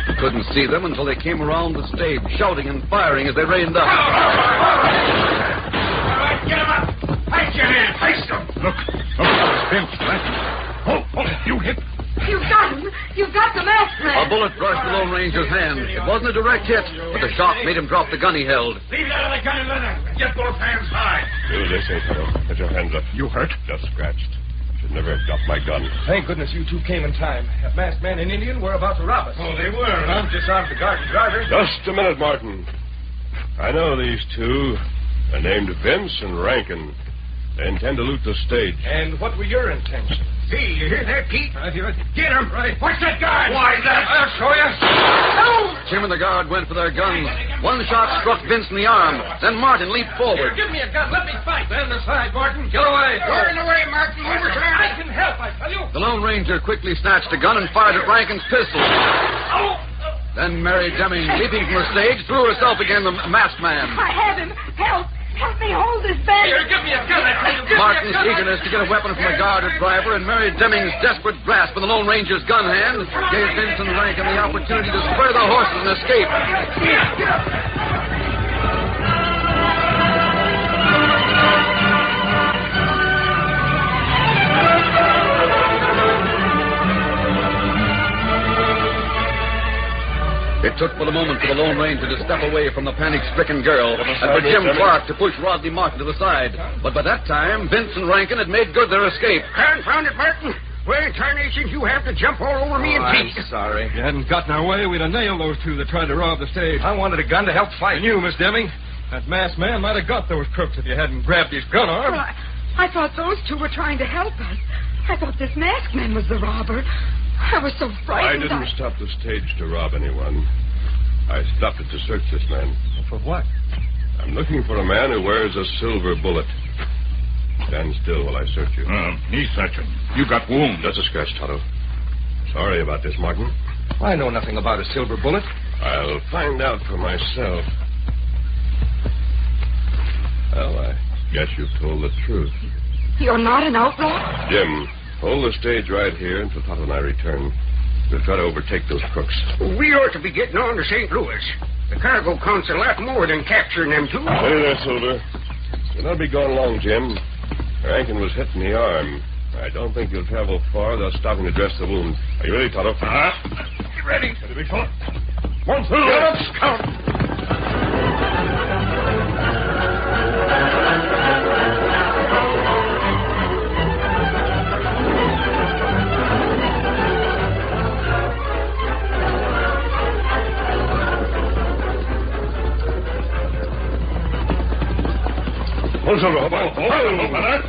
He couldn't see them until they came around the stage, shouting and firing as they reined up. All right, get him up! Heist your hand! Heist him! Look, Vince, Rankin. Oh, you hit. You've got him. You've got the masked man. A bullet brushed the Lone Ranger's hand. It wasn't a direct hit, but the shock made him drop the gun he held. Leave it out of the gun and let him. Get both hands high. Do as they say, Tonto. Put your hands up. You hurt? Just scratched. Should never have dropped my gun. Thank goodness you two came in time. That masked man and Indian were about to rob us. Oh, they were, huh? Disarmed the guard and driver. Just a minute, Martin. I know these two. They're named Vince and Rankin. They intend to loot the stage. And what were your intentions? See, you hear that, Pete? I hear it. Get him! Right. What's that guard? Why, I'll show you. Jim and the guard went for their guns. One shot struck Vince in the arm. Then Martin leaped forward. Give me a gun. Let me fight. Stand aside, Martin. Get away. You're in the way, Martin. We were trying. I can help, I tell you. The Lone Ranger quickly snatched a gun and fired at Rankin's pistol. Then Mary Deming, leaping from the stage, threw herself against the masked man. I have him. Help. Help me hold this bandage. Here, give me a gun. I tell you. Give Martin's me a gun. eagerness to get a weapon from the guard or driver and Mary Deming's desperate grasp of the Lone Ranger's gun hand gave Vince and Rankin the opportunity to spur the horses and escape. It took but a moment for the Lone Ranger to step away from the panic-stricken girl and for Jim Clark to push Rodney Martin to the side. But by that time, Vince and Rankin had made good their escape. Confound it, Martin. Where in tarnations you have to jump all over me and Pete? I'm sorry. If you hadn't gotten our way, we'd have nailed those two that tried to rob the stage. I wanted a gun to help fight. And you, Miss Deming. That masked man might have got those crooks if you hadn't grabbed his gun arm. Well, I thought those two were trying to help us. I thought this masked man was the robber. I was so I frightened. didn't stop the stage to rob anyone. I stopped it to search this man. For what? I'm looking for a man who wears a silver bullet. Stand still while I search you. Knee searching. You got wounds. Just a scratch, Tonto. Sorry about this, Martin. I know nothing about a silver bullet. I'll find out for myself. Well, I guess you've told the truth. You're not an outlaw? Jim, hold the stage right here until Tonto and I return. We'll try to overtake those crooks. We ought to be getting on to St. Louis. The cargo counts a lot more than capturing them two. Hey there, Silver. You'll not be gone long, Jim. Rankin was hit in the arm. I don't think you'll travel far without stopping to dress the wound. Are you ready, Tonto? You ready? Ready, big fella. One, two. Get up, Scout.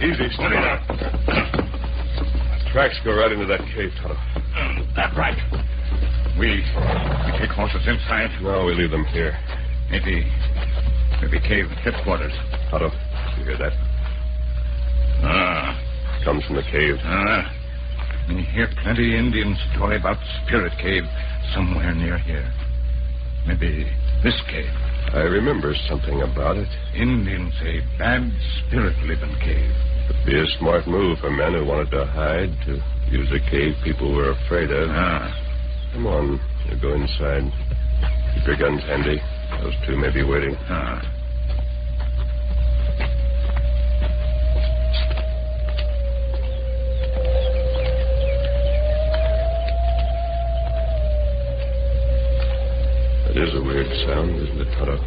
Easy, steady now. Tracks go right into that cave, Tonto. That's right. We take horses inside. No, we leave them here. Maybe cave headquarters. Tonto, you hear that? Comes from the cave. We hear plenty Indian story about Spirit Cave somewhere near here. Maybe this cave. I remember something about it. Indians say bad spirit live in cave. It'd be a smart move for men who wanted to hide to use a cave people were afraid of. Come on, you go inside. Keep your guns handy. Those two may be waiting. It is a weird sound, isn't it, Tonto?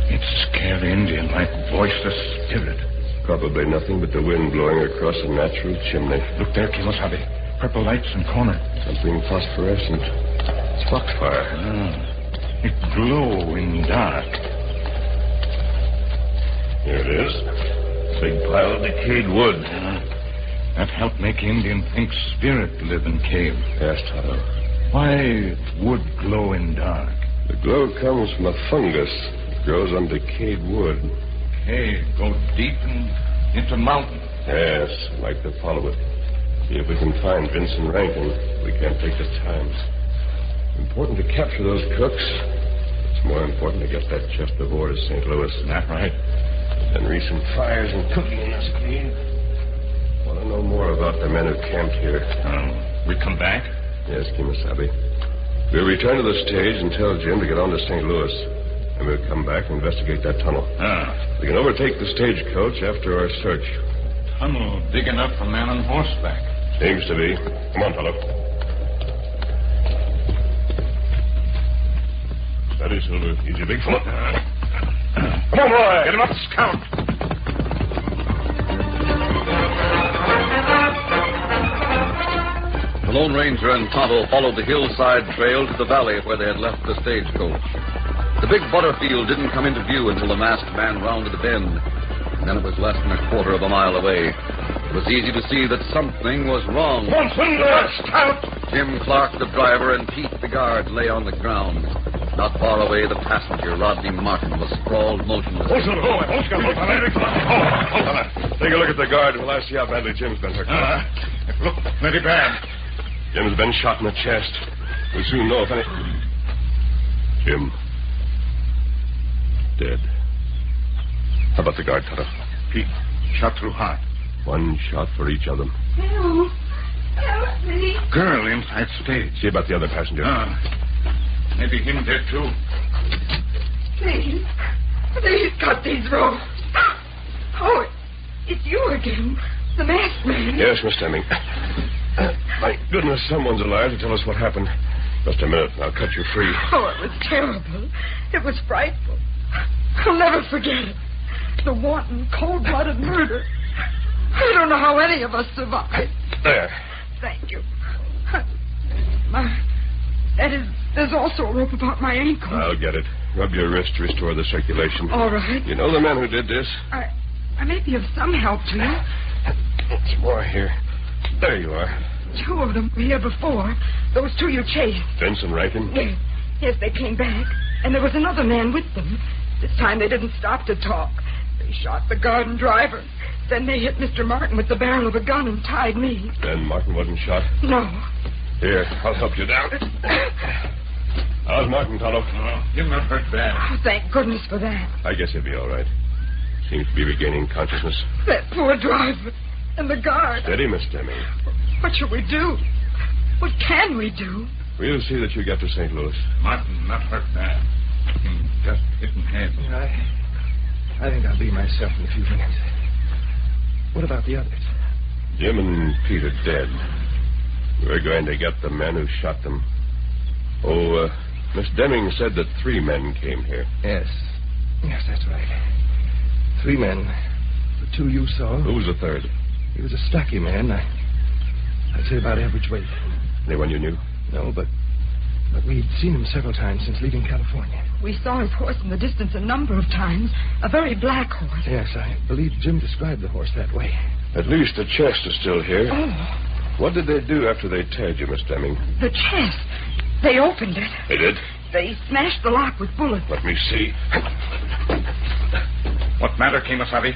It's scary Indian like voiceless spirit. Probably nothing but the wind blowing across a natural chimney. Look there, Kimasabi. Purple lights in corner. Something phosphorescent. It's foxfire. It glow in dark. Here it is. Big pile of decayed wood. That helped make Indian think spirit live in cave. Yes, Tonto. Why wood glow in dark? The glow comes from a fungus that grows on decayed wood. Cave go deep into mountain. Yes, I'd like to follow it. See if we can find Vincent Rankin. We can't take the time. Important to capture those crooks. It's more important to get that chest of ore to St. Louis. That right? And recent fires and cooking in this cave. Want to know more about the men who camped here. We come back? Yes, Kimasabi. We'll return to the stage and tell Jim to get on to St. Louis. And we'll come back and investigate that tunnel. We can overtake the stagecoach after our search. Tunnel big enough for man on horseback. Seems to be. Come on, fellow. Steady, Silver. Easy, big fellow. Come on, boy. Get him up, scout. The Lone Ranger and Tonto followed the hillside trail to the valley where they had left the stagecoach. The big Butterfield didn't come into view until the masked man rounded a bend. And then it was less than a quarter of a mile away. It was easy to see that something was wrong. Scout! Jim Clark, the driver, and Pete, the guard, lay on the ground. Not far away, the passenger, Rodney Martin, was sprawled motionless. Take a look at the guard while I see how badly Jim's been hurt. It looked pretty bad. Jim's been shot in the chest. We'll soon know if any... Jim. Dead. How about the guard, Tonto? Pete, shot through heart. One shot for each of them. Help. Help me. Girl inside stage. See about the other passenger. Maybe him dead, too. Please. Please cut these ropes. Oh, it's you again. The masked man. Yes, Miss Deming. My goodness, someone's alive to tell us what happened. Just a minute, and I'll cut you free. Oh, it was terrible. It was frightful. I'll never forget it. The wanton, cold-blooded murder. I don't know how any of us survived. There. Thank you. There's also a rope about my ankle. I'll get it. Rub your wrist to restore the circulation. All right. You know the man who did this? I may be of some help to you. It's more here. There you are. 2 of them were here before. Those 2 you chased. Vincent Rankin? Yes, they came back. And there was another man with them. This time they didn't stop to talk. They shot the guard and driver. Then they hit Mr. Martin with the barrel of a gun and tied me. And Martin wasn't shot? No. Here, I'll help you down. How's Martin, Tonto? You're not hurt bad. Oh, thank goodness for that. I guess he'll be all right. Seems to be regaining consciousness. That poor driver and the guard. Steady, Miss Deming. What shall we do? What can we do? We'll see that you get to St. Louis. Martin not hurt bad. Just hit in head. I think I'll be myself in a few minutes. What about the others? Jim and Pete are dead. We're going to get the men who shot them. Oh, Miss Deming said that 3 men came here. Yes, that's right. 3 men. The 2 you saw. Who was the third? He was a stocky man. I'd say about average weight. Anyone you knew? No, but we'd seen him several times since leaving California. We saw his horse in the distance a number of times. A very black horse. Yes, I believe Jim described the horse that way. At least the chest is still here. Oh. What did they do after they tied you, Miss Deming? The chest. They opened it. They did? They smashed the lock with bullets. Let me see. What matter, Kimasabi?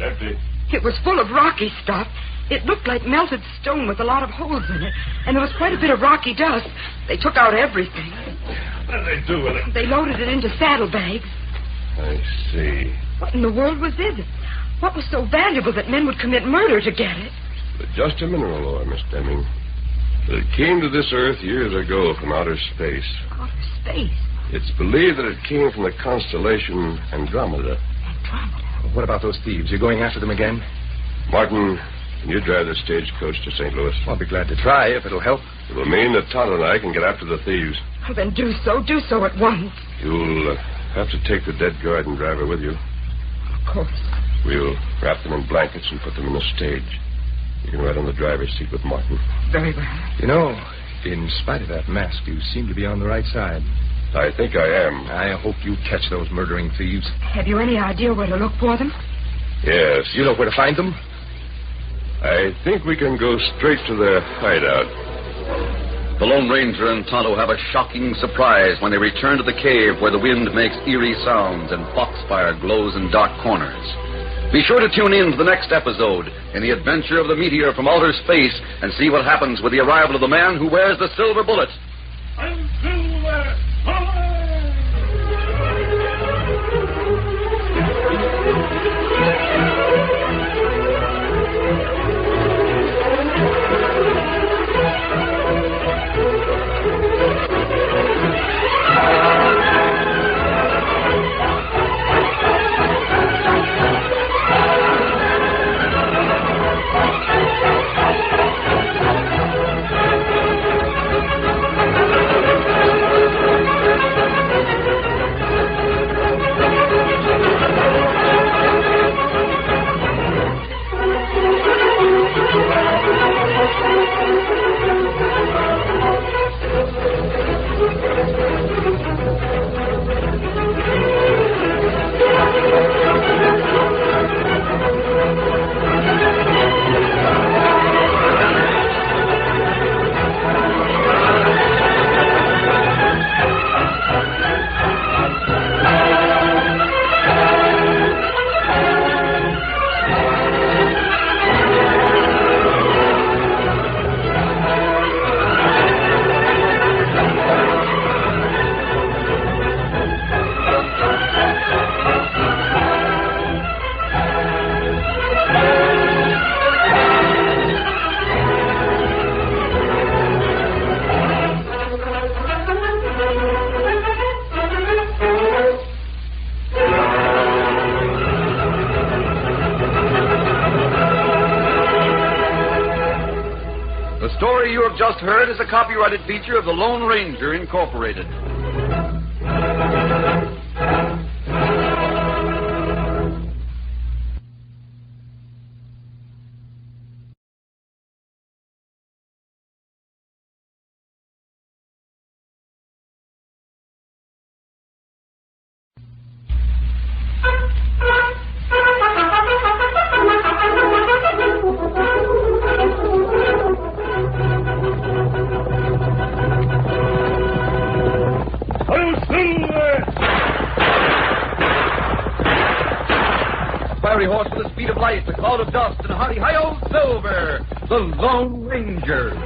Empty. It was full of rocky stuff. It looked like melted stone with a lot of holes in it. And there was quite a bit of rocky dust. They took out everything. What did they do with it? They loaded it into saddlebags. I see. What in the world was in it? What was so valuable that men would commit murder to get it? But just a mineral ore, Miss Deming. It came to this earth years ago from outer space. Outer space? It's believed that it came from the constellation Andromeda. Andromeda? What about those thieves? You going after them again? Martin, can you drive the stagecoach to St. Louis? I'll be glad to try if it'll help. It will mean that Tonto and I can get after the thieves. Well, then do so. Do so at once. You'll have to take the dead guard and driver with you. Of course. We'll wrap them in blankets and put them in the stage. You can ride on the driver's seat with Martin. Very well. You know, in spite of that mask, you seem to be on the right side. I think I am. I hope you catch those murdering thieves. Have you any idea where to look for them? Yes. You know where to find them? I think we can go straight to their hideout. The Lone Ranger and Tonto have a shocking surprise when they return to the cave where the wind makes eerie sounds and foxfire glows in dark corners. Be sure to tune in to the next episode in the adventure of the Meteor from outer space and see what happens with the arrival of the man who wears the silver bullet. I'm Silver! The story you have just heard is a copyrighted feature of the Lone Ranger, Incorporated. Fiery horse with the speed of light, a cloud of dust, and a hearty hi-yo Silver, the Lone Ranger.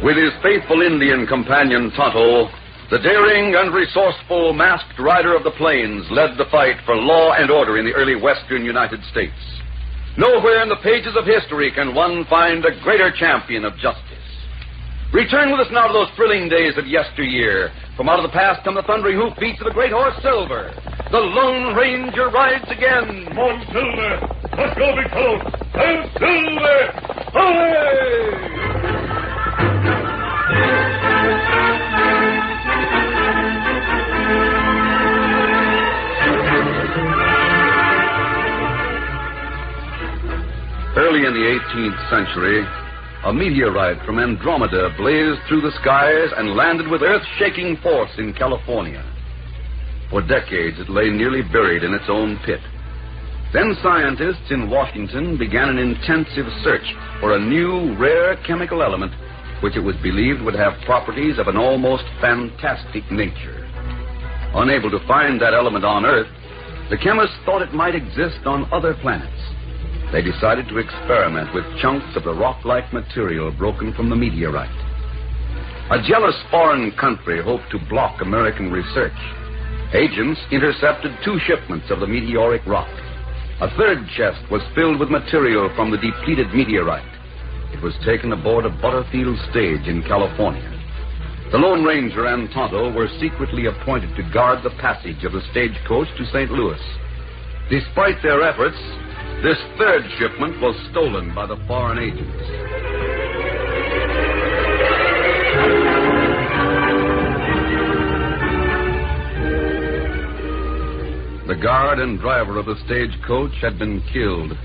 With his faithful Indian companion Tonto, the daring and resourceful masked rider of the plains led the fight for law and order in the early western United States. Nowhere in the pages of history can one find a greater champion of justice. Return with us now to those thrilling days of yesteryear. From out of the past come the thundering hoofbeats of the great horse Silver. The Lone Ranger rides again. Come on, Silver. Let's go, big fellow. And Silver! Away! Early in the 18th century, a meteorite from Andromeda blazed through the skies and landed with earth-shaking force in California. For decades, it lay nearly buried in its own pit. Then scientists in Washington began an intensive search for a new, rare chemical element which it was believed would have properties of an almost fantastic nature. Unable to find that element on Earth, the chemists thought it might exist on other planets. They decided to experiment with chunks of the rock-like material broken from the meteorite. A jealous foreign country hoped to block American research. Agents intercepted 2 shipments of the meteoric rock. A third chest was filled with material from the depleted meteorite. It was taken aboard a Butterfield stage in California. The Lone Ranger and Tonto were secretly appointed to guard the passage of the stagecoach to St. Louis. Despite their efforts, this third shipment was stolen by the foreign agents. The guard and driver of the stagecoach had been killed.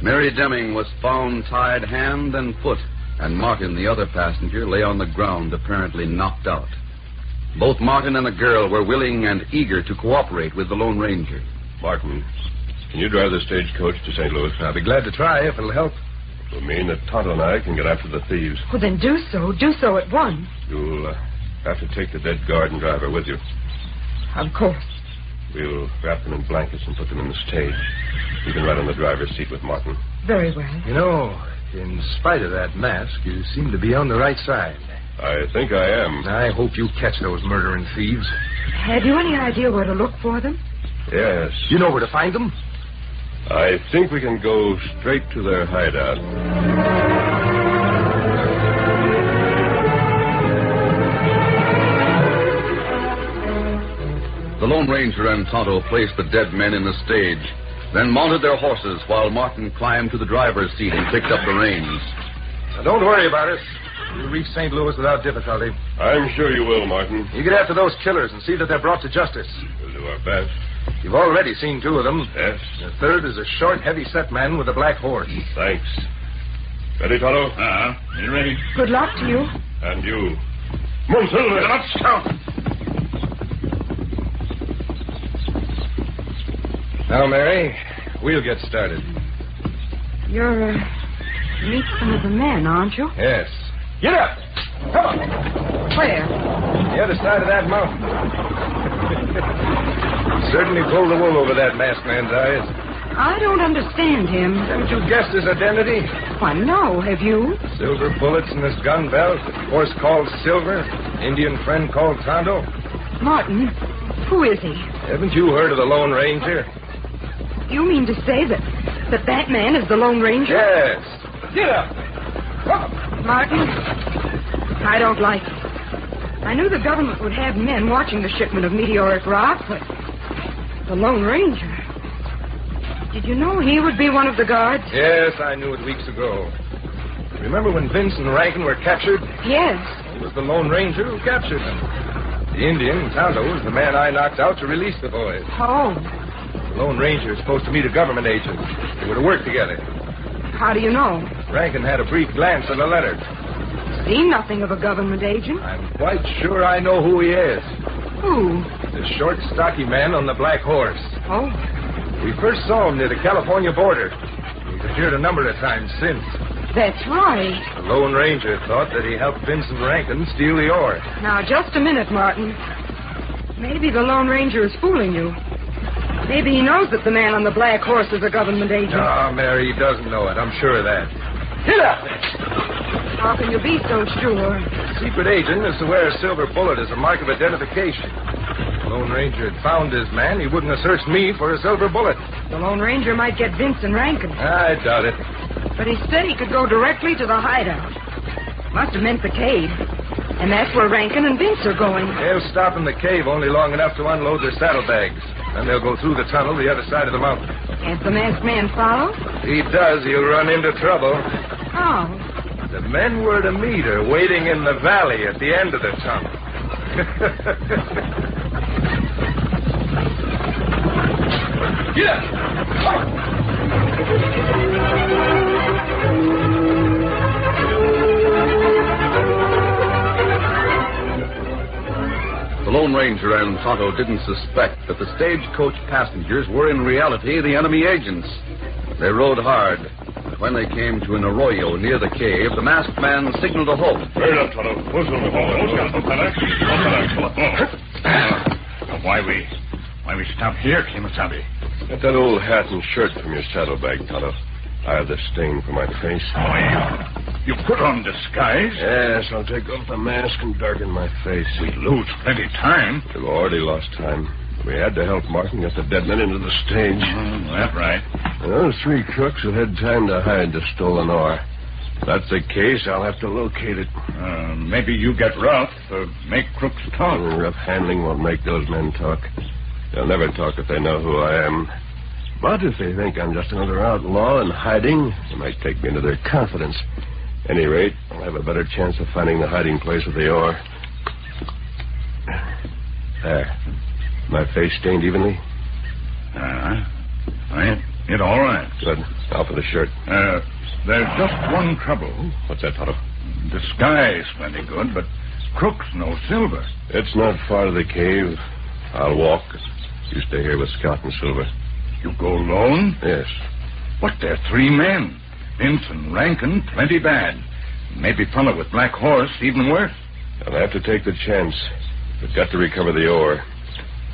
Mary Deming was found tied hand and foot, and Martin, the other passenger, lay on the ground, apparently knocked out. Both Martin and the girl were willing and eager to cooperate with the Lone Ranger. Martin, can you drive the stagecoach to St. Louis? I'll be glad to try if it'll help. It will mean that Tonto and I can get after the thieves. Well, then do so. Do so at once. You'll have to take the dead guard and driver with you. Of course. We'll wrap them in blankets and put them in the stage. You can ride on the driver's seat with Martin. Very well. You know, in spite of that mask, you seem to be on the right side. I think I am. I hope you catch those murdering thieves. Have you any idea where to look for them? Yes. You know where to find them? I think we can go straight to their hideout. The Lone Ranger and Tonto placed the dead men in the stage, then mounted their horses while Martin climbed to the driver's seat and picked up the reins. Now, don't worry about us. We'll reach St. Louis without difficulty. I'm sure you will, Martin. You get after those killers and see that they're brought to justice. We'll do our best. You've already seen 2 of them. Yes. The third is a short, heavy-set man with a black horse. Thanks. Ready, Tonto? You ready? Good luck to you. And you. Come on, Silver. Let's go. Now, Mary, we'll get started. You're, to meet some of the men, aren't you? Yes. Get up! Come on! Where? The other side of that mountain. Certainly pulled the wool over that masked man's eyes. I don't understand him. Haven't you guessed his identity? Why, no, have you? Silver bullets in his gun belt, horse called Silver, Indian friend called Tonto. Martin, who is he? Haven't you heard of the Lone Ranger? You mean to say that man is the Lone Ranger? Yes. Get up! Martin, I don't like it. I knew the government would have men watching the shipment of meteoric rock, but the Lone Ranger... Did you know he would be one of the guards? Yes, I knew it weeks ago. Remember when Vince and Rankin were captured? Yes. It was the Lone Ranger who captured them. The Indian, Tonto, was the man I knocked out to release the boys. Oh. The Lone Ranger is supposed to meet a government agent. They were to work together. How do you know? Rankin had a brief glance at the letter. Seen nothing of a government agent. I'm quite sure I know who he is. Who? The short, stocky man on the black horse. Oh. We first saw him near the California border. We've appeared a number of times since. That's right. The Lone Ranger thought that he helped Vincent Rankin steal the ore. Now, just a minute, Martin. Maybe the Lone Ranger is fooling you. Maybe he knows that the man on the black horse is a government agent. No, Mary, he doesn't know it. I'm sure of that. Get up! How can you be so sure? A secret agent is to wear a silver bullet as a mark of identification. If the Lone Ranger had found his man, he wouldn't have searched me for a silver bullet. The Lone Ranger might get Vincent Rankin. I doubt it. But he said he could go directly to the hideout. Must have meant the cave. And that's where Rankin and Vince are going. They'll stop in the cave only long enough to unload their saddlebags. Then they'll go through the tunnel the other side of the mountain. Can't the masked man follow? If he does, he'll run into trouble. Oh. The men were to meet her waiting in the valley at the end of the tunnel. The Lone Ranger and Tonto didn't suspect that the stagecoach passengers were in reality the enemy agents. They rode hard. But when they came to an arroyo near the cave, the masked man signaled a halt. Hurry up, Tonto. Why we stop here, Kimasabi? Get that old hat and shirt from your saddlebag, Tonto. I have the stain for my face. You put on disguise? Yes, I'll take off the mask and darken my face. We lose plenty time. We've already lost time. We had to help Martin get the dead men into the stage. That's right. Those three crooks have had time to hide the stolen ore. If that's the case, I'll have to locate it. Maybe you get rough or make crooks talk. Rough handling won't make those men talk. They'll never talk if they know who I am. But if they think I'm just another outlaw in hiding, they might take me into their confidence. At any rate, I'll have a better chance of finding the hiding place of the ore. There. My face stained evenly? It all right. Good. Now for the shirt. There's just one trouble. What's that, Tonto? Disguise plenty good, but crooks no silver. It's not far to the cave. I'll walk. You stay here with Scout and Silver. You go alone? Yes. But there are 3 men. Vince and Rankin, plenty bad. Maybe fellow with black horse, even worse. I'll have to take the chance. We've got to recover the ore.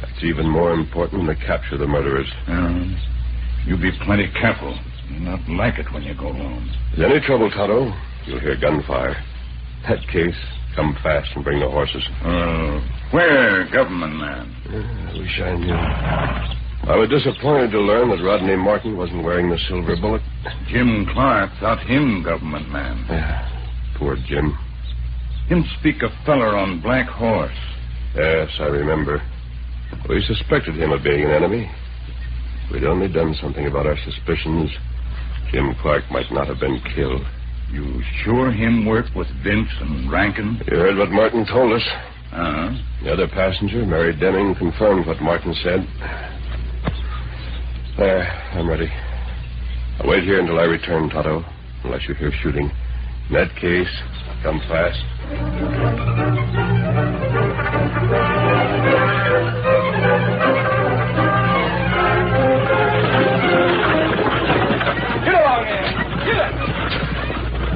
That's even more important than to capture the murderers. You be plenty careful. You'll not like it when you go alone. If there's any trouble, Tonto, you'll hear gunfire. In that case, come fast and bring the horses. Where, government man? I wish I knew. I was disappointed to learn that Rodney Martin wasn't wearing the silver bullet. Jim Clark thought him government man. Poor Jim. Him speak of feller on black horse. Yes, I remember. We suspected him of being an enemy. If we'd only done something about our suspicions, Jim Clark might not have been killed. You sure him work with Vince and Rankin? You heard what Martin told us. The other passenger, Mary Deming, confirmed what Martin said. There, I'm ready. I'll wait here until I return, Tonto, unless you hear shooting. In that case, come fast. Get along here. Get it.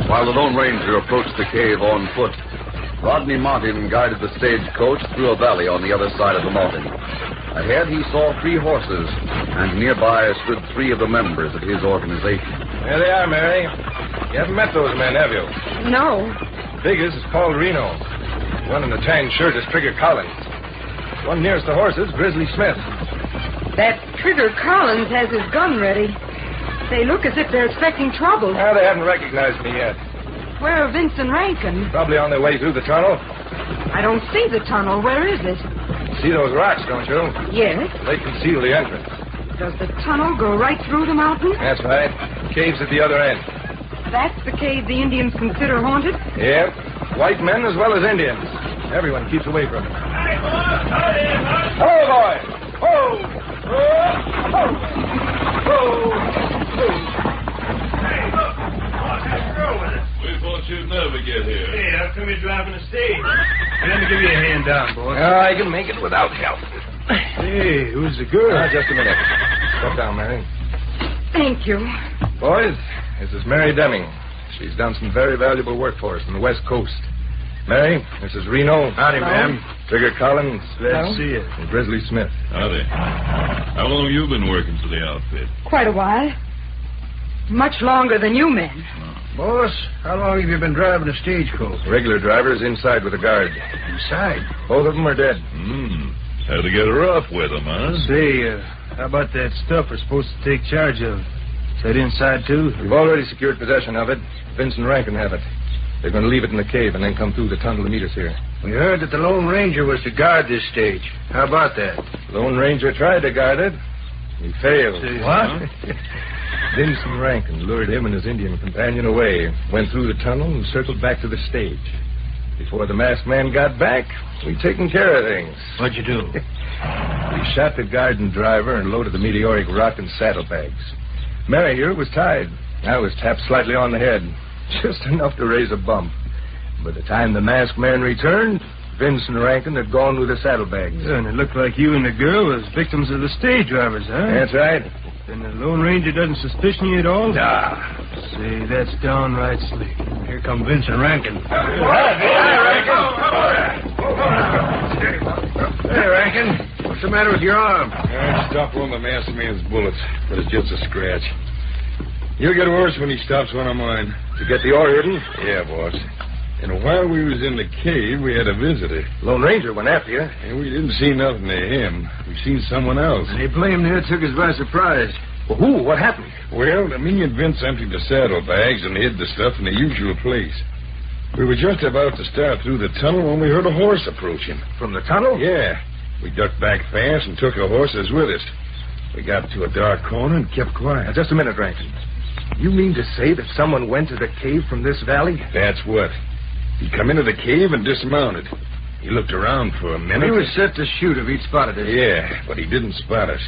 While the Lone Ranger approached the cave on foot, Rodney Martin guided the stagecoach through a valley on the other side of the mountain. Ahead, he saw 3 horses, and nearby stood 3 of the members of his organization. There they are, Mary. You haven't met those men, have you? No. Biggest is Paul Reno. One in the tan shirt is Trigger Collins. One nearest the horses, Grizzly Smith. That Trigger Collins has his gun ready. They look as if they're expecting trouble. Well, they haven't recognized me yet. Where are Vince and Rankin? Probably on their way through the tunnel. I don't see the tunnel. Where is it? See those rocks, don't you? Yes. They conceal the entrance. Does the tunnel go right through the mountain? That's right. Cave's at the other end. That's the cave the Indians consider haunted? Yep. White men as well as Indians. Everyone keeps away from it. Hello, boys. Ho! Ho! Ho! Ho! Hey, look. What's that girl with us? We thought you'd never get here. Hey, how come you're driving a stage? Let me give you a hand down, boy. I can make it without help. Hey, who's the girl? Just a minute. Step down, Mary. Thank you. Boys, this is Mary Deming. She's done some very valuable work for us on the West Coast. Mary, this is Reno. Howdy, ma'am. Trigger Collins. Glad to see you. And Grizzly Smith. Howdy. How long have you been working for the outfit? Quite a while. Much longer than you men. Boss, how long have you been driving a stagecoach? Regular drivers inside with a guard. Inside? Both of them are dead. Had to get rough with them, huh? Say, how about that stuff we're supposed to take charge of? Is that inside, too? We've already secured possession of it. Vince and Rankin have it. They're going to leave it in the cave and then come through the tunnel to meet us here. We heard that the Lone Ranger was to guard this stage. How about that? Lone Ranger tried to guard it. He failed. What? Vincent Rankin lured him and his Indian companion away, went through the tunnel, and circled back to the stage. Before the masked man got back, we'd taken care of things. What'd you do? We shot the guard and driver and loaded the meteoric rock in saddlebags. Mary here was tied. I was tapped slightly on the head, just enough to raise a bump. By the time the masked man returned, Vincent Rankin had gone with the saddlebags. Yeah, and it looked like you and the girl was victims of the stage robbers, huh? That's right. Then the Lone Ranger doesn't suspicion you at all? Nah. Say, that's downright slick. Here come Vincent Rankin. Hey, Rankin. What's the matter with your arm? I stopped one of the masked man's bullets, but it's just a scratch. He'll get worse when he stops one of mine. You get the ore hidden? Yeah, boss. And while we was in the cave, we had a visitor. Lone Ranger went after you. And we didn't see nothing to him. We seen someone else. He blamed there took us by surprise. Well, who? What happened? Well, me and Vince emptied the saddlebags and hid the stuff in the usual place. We were just about to start through the tunnel when we heard a horse approaching. From the tunnel? Yeah. We ducked back fast and took our horses with us. We got to a dark corner and kept quiet. Now, just a minute, Rankin. You mean to say that someone went to the cave from this valley? That's what. He come into the cave and dismounted. He looked around for a minute. He was set to shoot if he'd spotted us. Yeah, but he didn't spot us.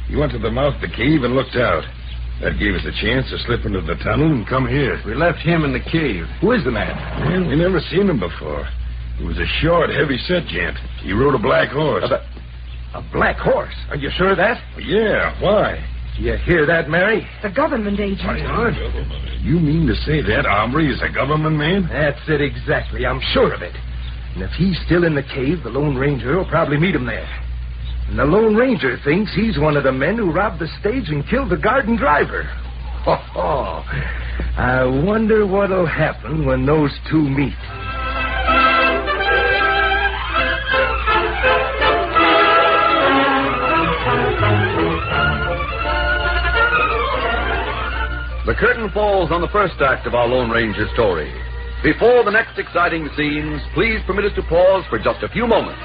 He went to the mouth of the cave and looked out. That gave us a chance to slip into the tunnel and come here. We left him in the cave. Who is the man? Well, we never seen him before. He was a short, heavy-set gent. He rode a black horse. A black horse? Are you sure of that? Yeah, why? You hear that, Mary? The government agent. What? You mean to say that hombre is a government man? That's it exactly. I'm sure of it. And if he's still in the cave, the Lone Ranger will probably meet him there. And the Lone Ranger thinks he's one of the men who robbed the stage and killed the guard and driver. Oh, I wonder what'll happen when those two meet. The curtain falls on the first act of our Lone Ranger story. Before the next exciting scenes, please permit us to pause for just a few moments.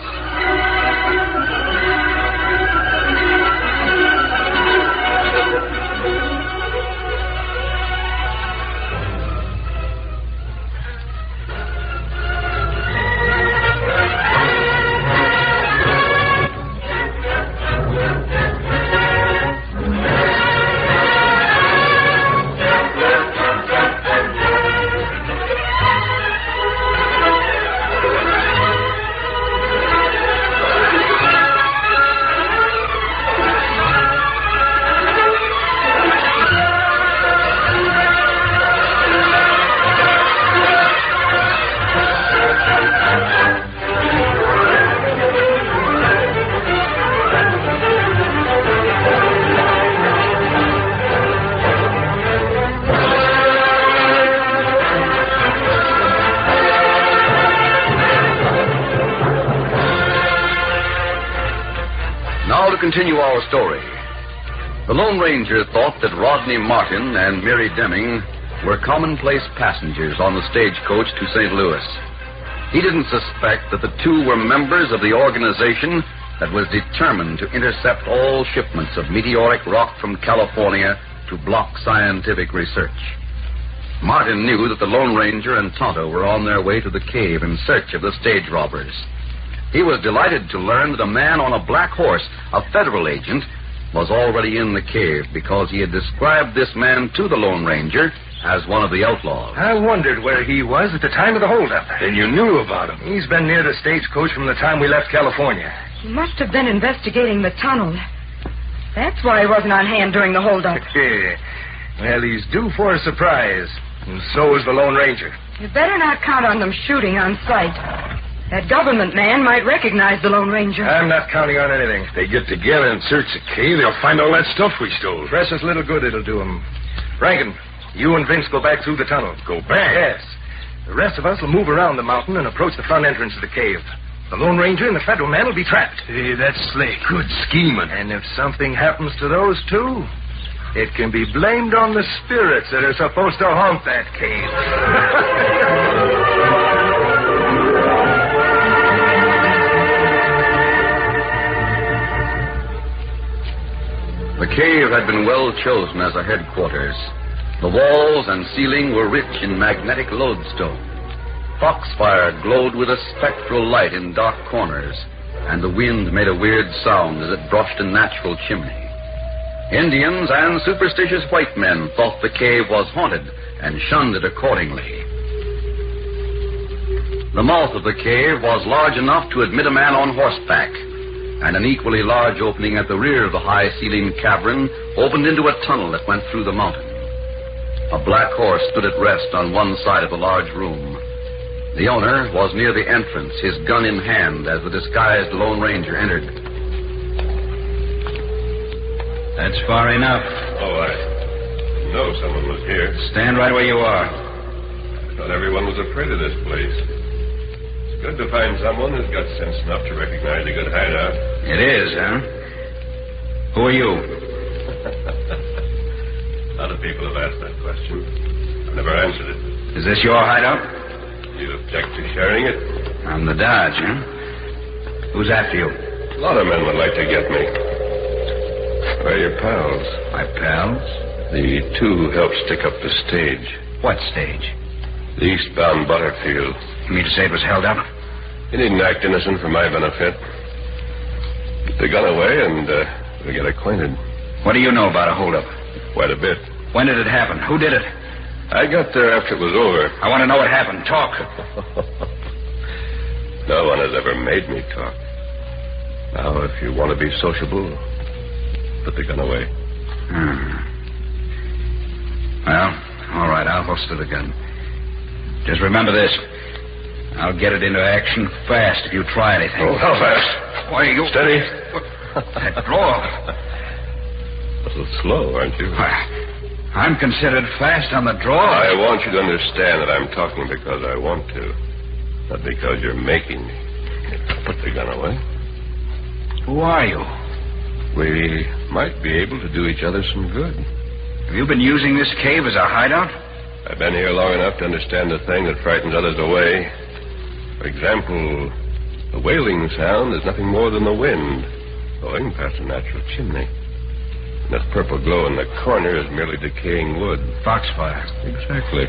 Now to continue our story. The Lone Ranger thought that Rodney Martin and Mary Deming were commonplace passengers on the stagecoach to St. Louis. He didn't suspect that the two were members of the organization that was determined to intercept all shipments of meteoric rock from California to block scientific research. Martin knew that the Lone Ranger and Tonto were on their way to the cave in search of the stage robbers. He was delighted to learn that a man on a black horse, a federal agent, was already in the cave because he had described this man to the Lone Ranger as one of the outlaws. I wondered where he was at the time of the holdup. Then you knew about him. He's been near the stagecoach from the time we left California. He must have been investigating the tunnel. That's why he wasn't on hand during the holdup. Well, he's due for a surprise. And so is the Lone Ranger. You better not count on them shooting on sight. That government man might recognize the Lone Ranger. I'm not counting on anything. If they get together and search the cave, they'll find all that stuff we stole. Precious little good it'll do them. Rankin, you and Vince go back through the tunnel. Go back? Yes. The rest of us will move around the mountain and approach the front entrance of the cave. The Lone Ranger and the federal man will be trapped. Hey, that's slick. Good scheming. And if something happens to those two, it can be blamed on the spirits that are supposed to haunt that cave. The cave had been well chosen as a headquarters. The walls and ceiling were rich in magnetic lodestone. Foxfire glowed with a spectral light in dark corners, and the wind made a weird sound as it brushed a natural chimney. Indians and superstitious white men thought the cave was haunted and shunned it accordingly. The mouth of the cave was large enough to admit a man on horseback, and an equally large opening at the rear of the high-ceilinged cavern opened into a tunnel that went through the mountain. A black horse stood at rest on one side of the large room. The owner was near the entrance, his gun in hand, as the disguised Lone Ranger entered. That's far enough. Oh, I know someone was here. Stand right where you are. I thought everyone was afraid of this place. It's good to find someone who's got sense enough to recognize a good hideout. It is, huh? Who are you? A lot of people have asked that question. I've never answered it. Is this your hideout? You object to sharing it? I'm the Dodge, huh? Who's after you? A lot of men would like to get me. Where are your pals? My pals? The two helped stick up the stage. What stage? The eastbound Butterfield. You mean to say it was held up? You needn't act innocent for my benefit. Get the gun away and we'll get acquainted. What do you know about a holdup? Quite a bit. When did it happen? Who did it? I got there after it was over. I want to know what happened. Talk. No one has ever made me talk. Now, if you want to be sociable, put the gun away. Well, all right, I'll holster the gun. Just remember this. I'll get it into action fast if you try anything. Oh, how fast? Why, you... Steady. That draw. A little slow, aren't you? I'm considered fast on the draw. I want you to understand that I'm talking because I want to, not because you're making me. Put the gun away. Who are you? We might be able to do each other some good. Have you been using this cave as a hideout? I've been here long enough to understand the thing that frightens others away. For example, the wailing sound is nothing more than the wind blowing past a natural chimney. And that purple glow in the corner is merely decaying wood. Foxfire. Exactly.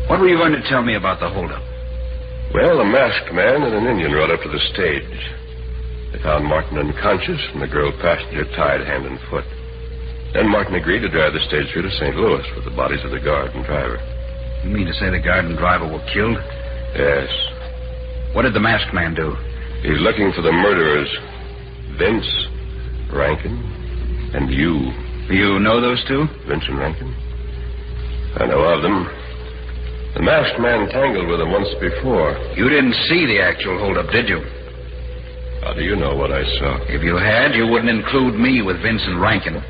What were you going to tell me about the holdup? Well, a masked man and an Indian rode up to the stage. They found Martin unconscious and the girl passenger tied hand and foot. Then Martin agreed to drive the stage through to St. Louis with the bodies of the guard and driver. You mean to say the guard and driver were killed? Yes. What did the masked man do? He's looking for the murderers. Vince, Rankin, and you. You know those two? Vince and Rankin? I know of them. The masked man tangled with them once before. You didn't see the actual holdup, did you? How do you know what I saw? If you had, you wouldn't include me with Vince and Rankin.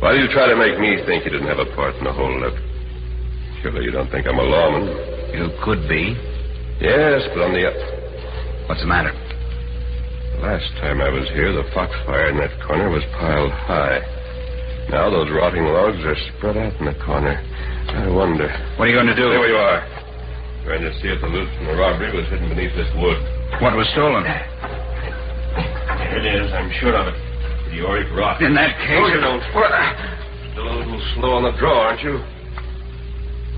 Why do you try to make me think you didn't have a part in the holdup? Surely you don't think I'm a lawman. You could be. Yes, but on the... What's the matter? Last time I was here, the foxfire in that corner was piled high. Now those rotting logs are spread out in the corner. I wonder... What are you going to do? There you are. Trying to see if the loot from the robbery was hidden beneath this wood. What was stolen? There it is. I'm sure of it. Meteoric rock. In that case... No, you don't. Still a little slow on the draw, aren't you?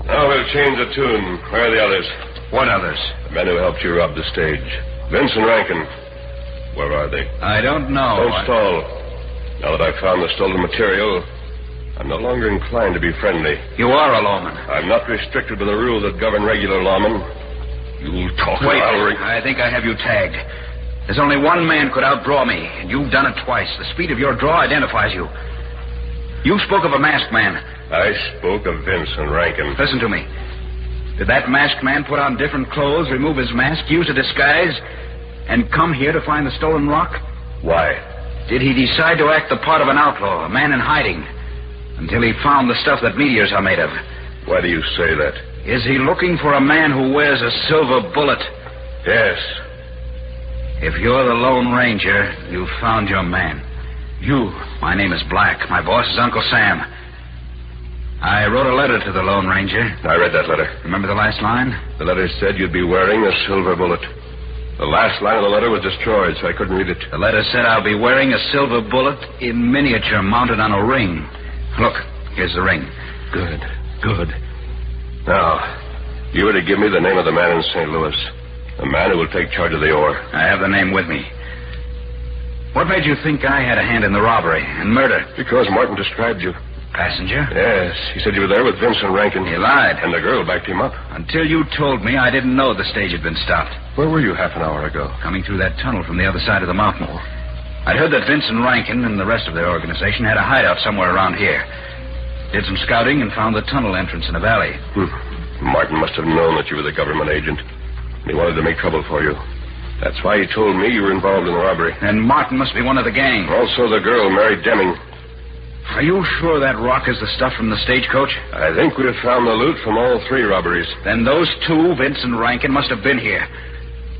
Now we'll change the tune. Where are the others? What others? The men who helped you rob the stage. Vince and Rankin. Where are they? I don't know. Don't stall. Now that I've found the stolen material, I'm no longer inclined to be friendly. You are a lawman. I'm not restricted by the rules that govern regular lawmen. You'll talk... Wait, I think I have you tagged. There's only one man could outdraw me, and you've done it twice. The speed of your draw identifies you. You spoke of a masked man. I spoke of Vince and Rankin. Listen to me. Did that masked man put on different clothes, remove his mask, use a disguise, and come here to find the stolen rock? Why? Did he decide to act the part of an outlaw, a man in hiding, until he found the stuff that meteors are made of? Why do you say that? Is he looking for a man who wears a silver bullet? Yes. If you're the Lone Ranger, you've found your man. My name is Black. My boss is Uncle Sam. I wrote a letter to the Lone Ranger. I read that letter. Remember the last line? The letter said you'd be wearing a silver bullet. The last line of the letter was destroyed, so I couldn't read it. The letter said I'll be wearing a silver bullet in miniature mounted on a ring. Look, here's the ring. Good. Now, you were to give me the name of the man in St. Louis. The man who will take charge of the ore. I have the name with me. What made you think I had a hand in the robbery and murder? Because Martin described you. Passenger? Yes. He said you were there with Vincent Rankin. He lied. And the girl backed him up. Until you told me, I didn't know the stage had been stopped. Where were you half an hour ago? Coming through that tunnel from the other side of the mountain. I'd heard that Vincent Rankin and the rest of their organization had a hideout somewhere around here. Did some scouting and found the tunnel entrance in a valley. Martin must have known that you were the government agent. He wanted to make trouble for you. That's why he told me you were involved in the robbery. And Martin must be one of the gang. Also the girl, Mary Deming. Are you sure that rock is the stuff from the stagecoach? I think we have found the loot from all 3 robberies. Then those 2, Vince and Rankin, must have been here.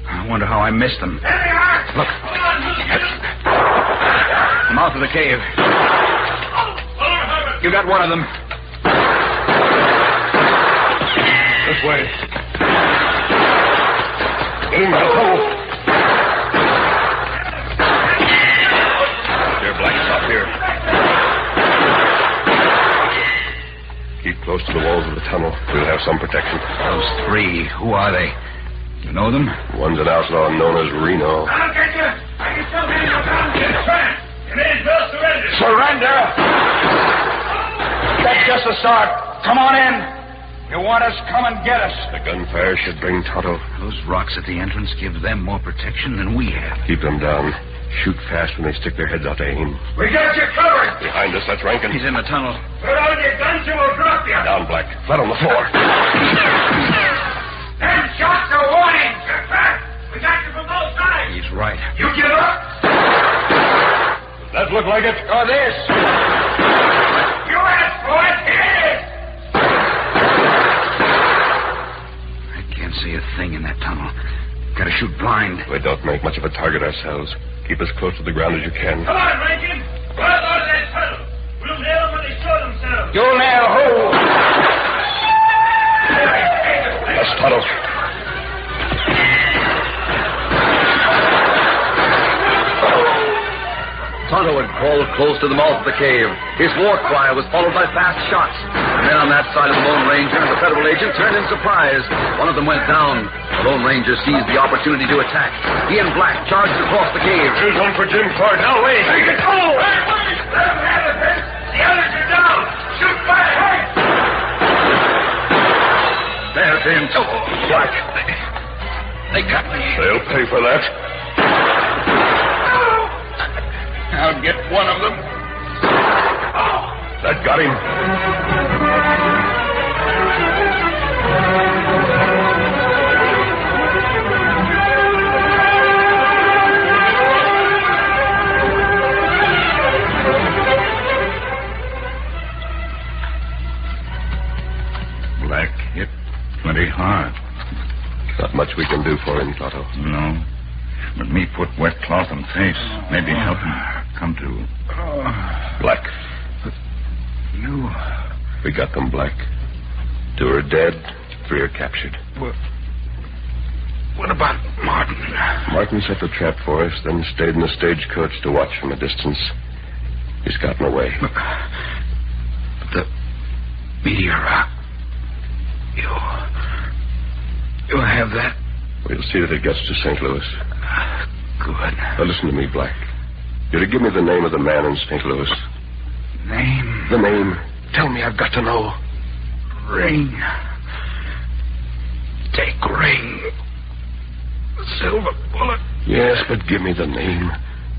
I wonder how I missed them. Look. The mouth of the cave. You got one of them. This way. Get in the hole. Here, Black, stop here. Keep close to the walls of the tunnel. We'll have some protection. Those 3, who are they? You know them? One's an outlaw known as Reno. I'll get you. I can still hear you down here. You may as well surrender. Surrender? That's just the start. Come on in. You want us, come and get us. The gunfire should bring Tonto. Those rocks at the entrance give them more protection than we have. Keep them down. Shoot fast when they stick their heads out to aim. We got you covered. Behind us, that's Rankin. He's in the tunnel. Put on your guns and we'll drop you. Down, Black. Flat on the floor. Them shots are warnings. You're back. We got you from both sides. He's right. You give up? Does that look like it? Or this. You asked for it. Here it is. I can't see a thing in that tunnel. Gotta shoot blind. We don't make much of a target ourselves. Keep as close to the ground as you can. Come on, Rankin. Run out of that tunnel. We'll nail them when they show themselves. You'll nail who? That's Tonto. Tonto had crawled close to the mouth of the cave. His war cry was followed by fast shots. The men on that side of the Lone Ranger and the federal agent turned in surprise. One of them went down. The Lone Ranger seized the opportunity to attack. He and Black charged across the cave. Here's one for Jim Clark. No, wait. Take it. Oh! Wait. Let them have it, Vince. The others are down. Shoot back. There, Vince. Oh, Black. They got me. They'll pay for that. I'll get one of them. That got him. Black hit plenty hard. Not much we can do for him, Tonto. No. But me put wet cloth on face. Maybe help him come to. Black. You. We got them, Black. 2 are dead. 3 are captured. What about Martin? Martin set the trap for us, then stayed in the stagecoach to watch from a distance. He's gotten away. But the meteor. You have that? We'll see that it gets to St. Louis. Good. Now listen to me, Black. You're to give me the name of the man in St. Louis. Name? The name. Tell me, I've got to know. Ring. Take ring. Silver bullet. Yes, but give me the name.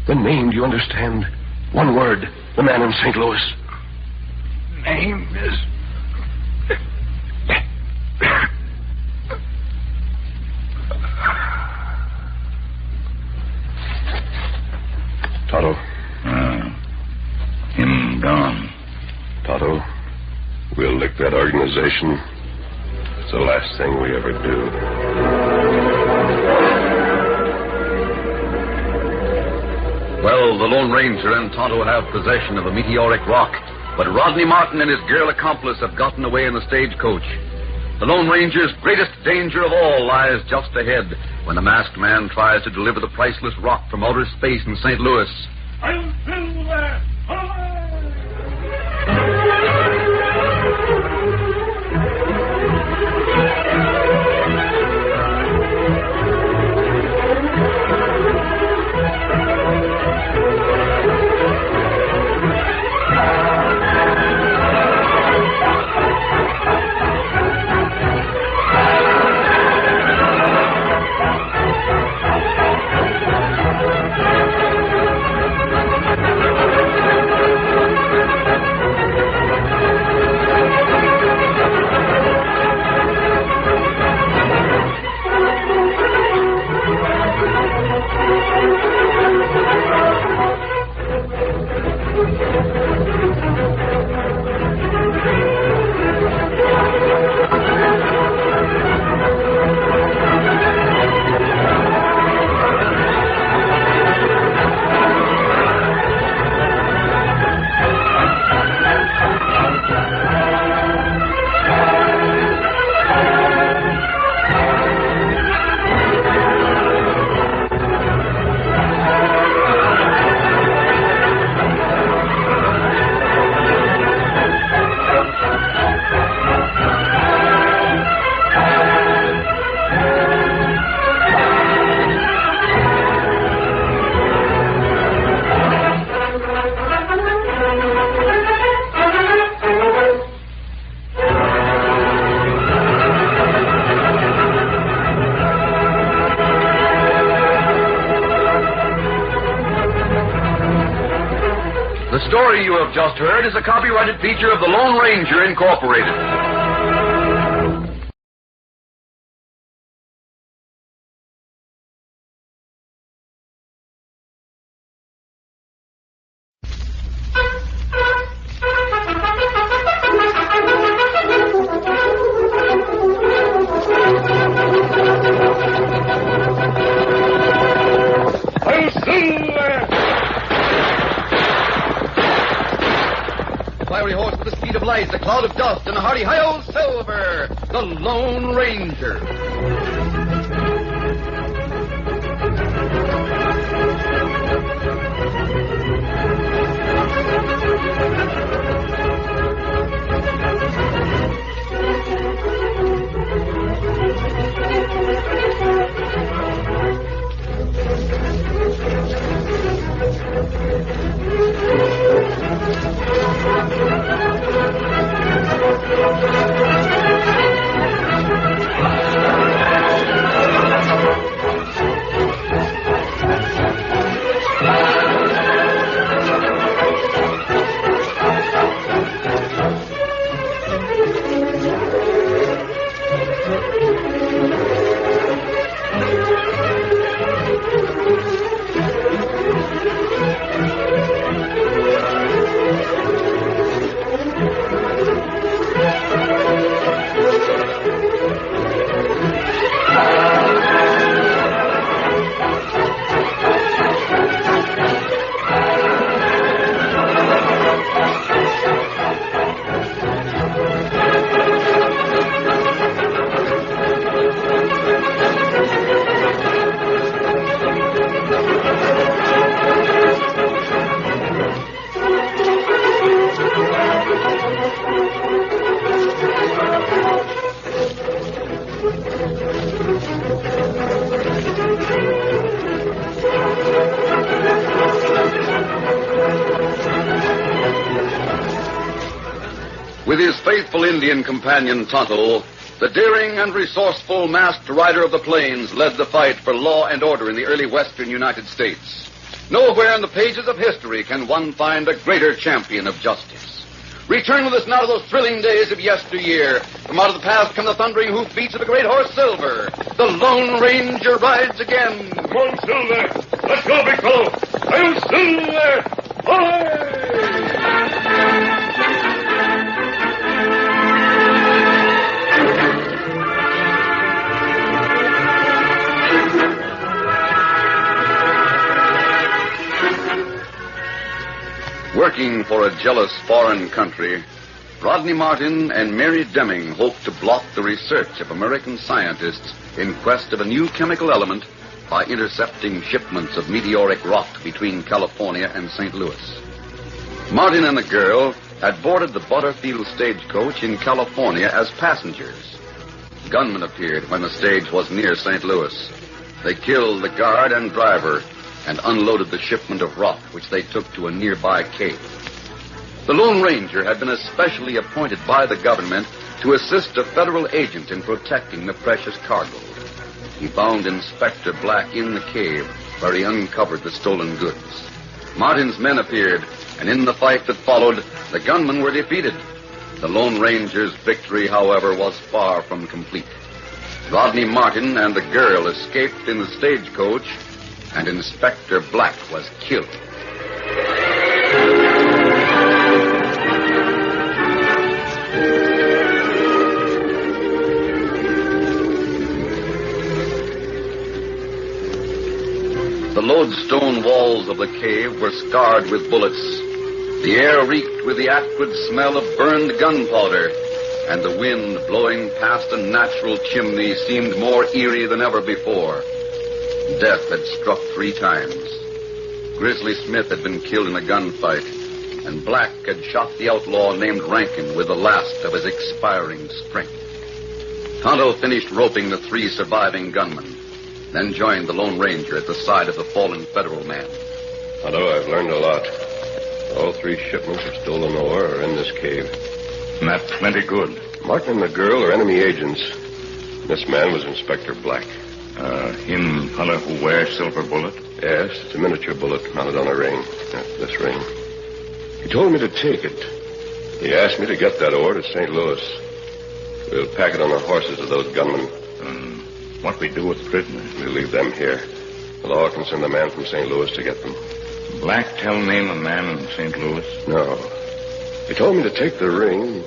The name, do you understand? One word. The man in St. Louis. Name is... Tonto. Him gone. Tonto, we'll lick that organization. It's the last thing we ever do. Well, the Lone Ranger and Tonto have possession of a meteoric rock, but Rodney Martin and his girl accomplice have gotten away in the stagecoach. The Lone Ranger's greatest danger of all lies just ahead when the masked man tries to deliver the priceless rock from outer space in St. Louis. I'll fill that. The story you have just heard is a copyrighted feature of the Lone Ranger, Incorporated. Fiery horse with the speed of light, a cloud of dust, and a hearty hi-yo Silver, the Lone Ranger. With his faithful Indian companion Tonto, the daring and resourceful masked rider of the plains led the fight for law and order in the early western United States. Nowhere in the pages of history can one find a greater champion of justice. Return with us now to those thrilling days of yesteryear. From out of the past come the thundering hoofbeats of the great horse Silver. The Lone Ranger rides again. Come on, Silver. Let's go, big fellow. I'm Silver. Hi! Working for a jealous foreign country, Rodney Martin and Mary Deming hoped to block the research of American scientists in quest of a new chemical element by intercepting shipments of meteoric rock between California and St. Louis. Martin and the girl had boarded the Butterfield stagecoach in California as passengers. Gunmen appeared when the stage was near St. Louis. They killed the guard and driver and unloaded the shipment of rock, which they took to a nearby cave. The Lone Ranger had been especially appointed by the government to assist a federal agent in protecting the precious cargo. He found Inspector Black in the cave where he uncovered the stolen goods. Martin's men appeared, and in the fight that followed, the gunmen were defeated. The Lone Ranger's victory, however, was far from complete. Rodney Martin and the girl escaped in the stagecoach, and Inspector Black was killed. The lodestone walls of the cave were scarred with bullets. The air reeked with the acrid smell of burned gunpowder, and the wind blowing past a natural chimney seemed more eerie than ever before. Death had struck 3 times. Grizzly Smith had been killed in a gunfight, and Black had shot the outlaw named Rankin with the last of his expiring strength. Tonto finished roping the 3 surviving gunmen, then joined the Lone Ranger at the side of the fallen federal man. Tonto, I've learned a lot. All 3 shipments of stolen ore are in this cave. And that's plenty good. Martin and the girl are enemy agents. This man was Inspector Black. Him fellow who wears silver bullet? Yes, it's a miniature bullet mounted on a ring. This ring. He told me to take it. He asked me to get that ore to St. Louis. We'll pack it on the horses of those gunmen. What we do with the prisoners? We'll leave them here. The law can send a man from St. Louis to get them. Black tell name a man in St. Louis? No. He told me to take the ring,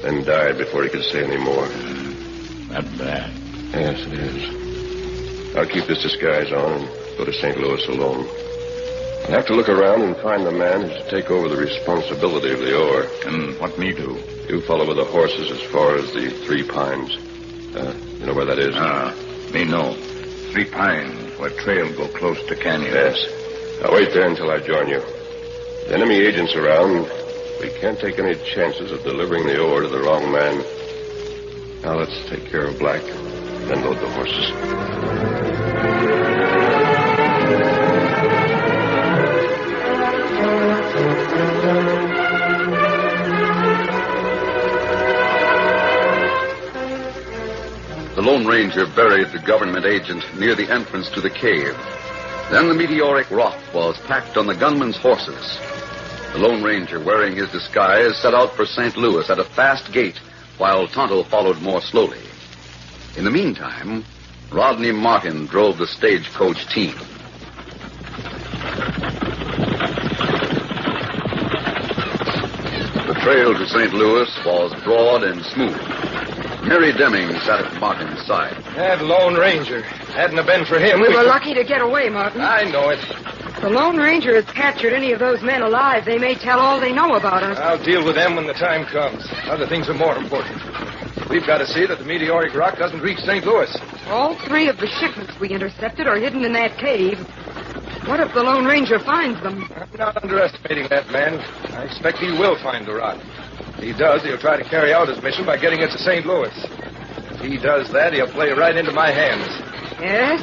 then died before he could say any more. That's bad. Yes, it is. I'll keep this disguise on and go to St. Louis alone. I'll have to look around and find the man who's to take over the responsibility of the ore. And what me do? You follow with the horses as far as the 3 Pines. You know where that is? Me know. 3 Pines, where trail go close to canyon. Yes. I'll wait there until I join you. With enemy agents around, we can't take any chances of delivering the ore to the wrong man. Now let's take care of Black, then load the horses. The Lone Ranger buried the government agent near the entrance to the cave. Then the meteoric rock was packed on the gunmen's horses. The Lone Ranger, wearing his disguise, set out for St. Louis at a fast gait, while Tonto followed more slowly. In the meantime, Rodney Martin drove the stagecoach team. The trail to St. Louis was broad and smooth. Mary Deming sat at Martin's side. That Lone Ranger. Hadn't have been for him. We were lucky to get away, Martin. I know it. If the Lone Ranger has captured any of those men alive, they may tell all they know about us. I'll deal with them when the time comes. Other things are more important. We've got to see that the meteoric rock doesn't reach St. Louis. All 3 of the shipments we intercepted are hidden in that cave. What if the Lone Ranger finds them? I'm not underestimating that man. I expect he will find the rock. If he does, he'll try to carry out his mission by getting it to St. Louis. If he does that, he'll play right into my hands. Yes?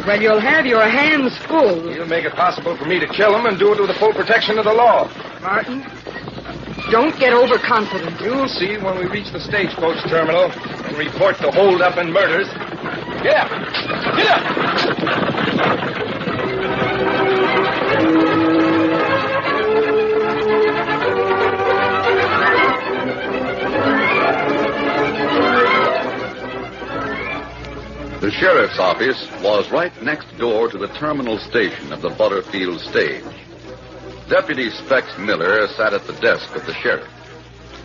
Well, you'll have your hands full. He'll make it possible for me to kill him and do it with the full protection of the law. Martin, don't get overconfident. You'll see when we reach the stagecoach terminal and report the holdup and murders. Get up! Get up! The sheriff's office was right next door to the terminal station of the Butterfield stage. Deputy Specs Miller sat at the desk of the sheriff.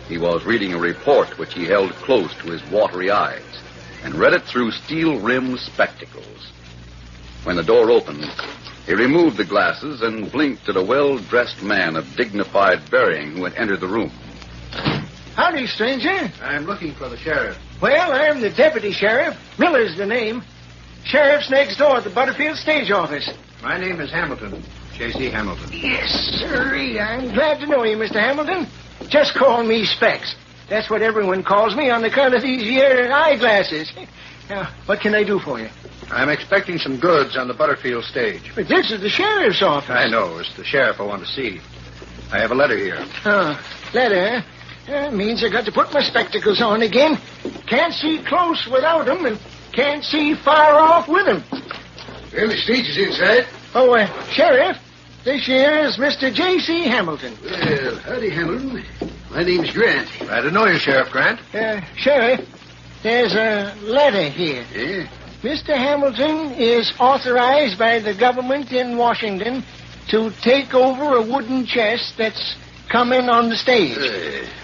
He was reading a report which he held close to his watery eyes and read it through steel-rimmed spectacles. When the door opened, he removed the glasses and blinked at a well-dressed man of dignified bearing who had entered the room. Howdy, stranger. I'm looking for the sheriff. Well, I'm the deputy sheriff. Miller's the name. Sheriff's next door at the Butterfield stage office. My name is Hamilton. J.C. Hamilton. Yes, sirree. I'm glad to know you, Mr. Hamilton. Just call me Specs. That's what everyone calls me on account of these here eyeglasses. Now, what can I do for you? I'm expecting some goods on the Butterfield stage. But this is the sheriff's office. I know. It's the sheriff I want to see. I have a letter here. Oh, letter, huh? That means I got to put my spectacles on again. Can't see close without them, and can't see far off with them. Well, the stage is inside. Oh, Sheriff, this here is Mr. J.C. Hamilton. Well, howdy, Hamilton. My name's Grant. Glad to know you, Sheriff Grant. Sheriff, there's a letter here. Yeah? Mr. Hamilton is authorized by the government in Washington to take over a wooden chest that's coming on the stage.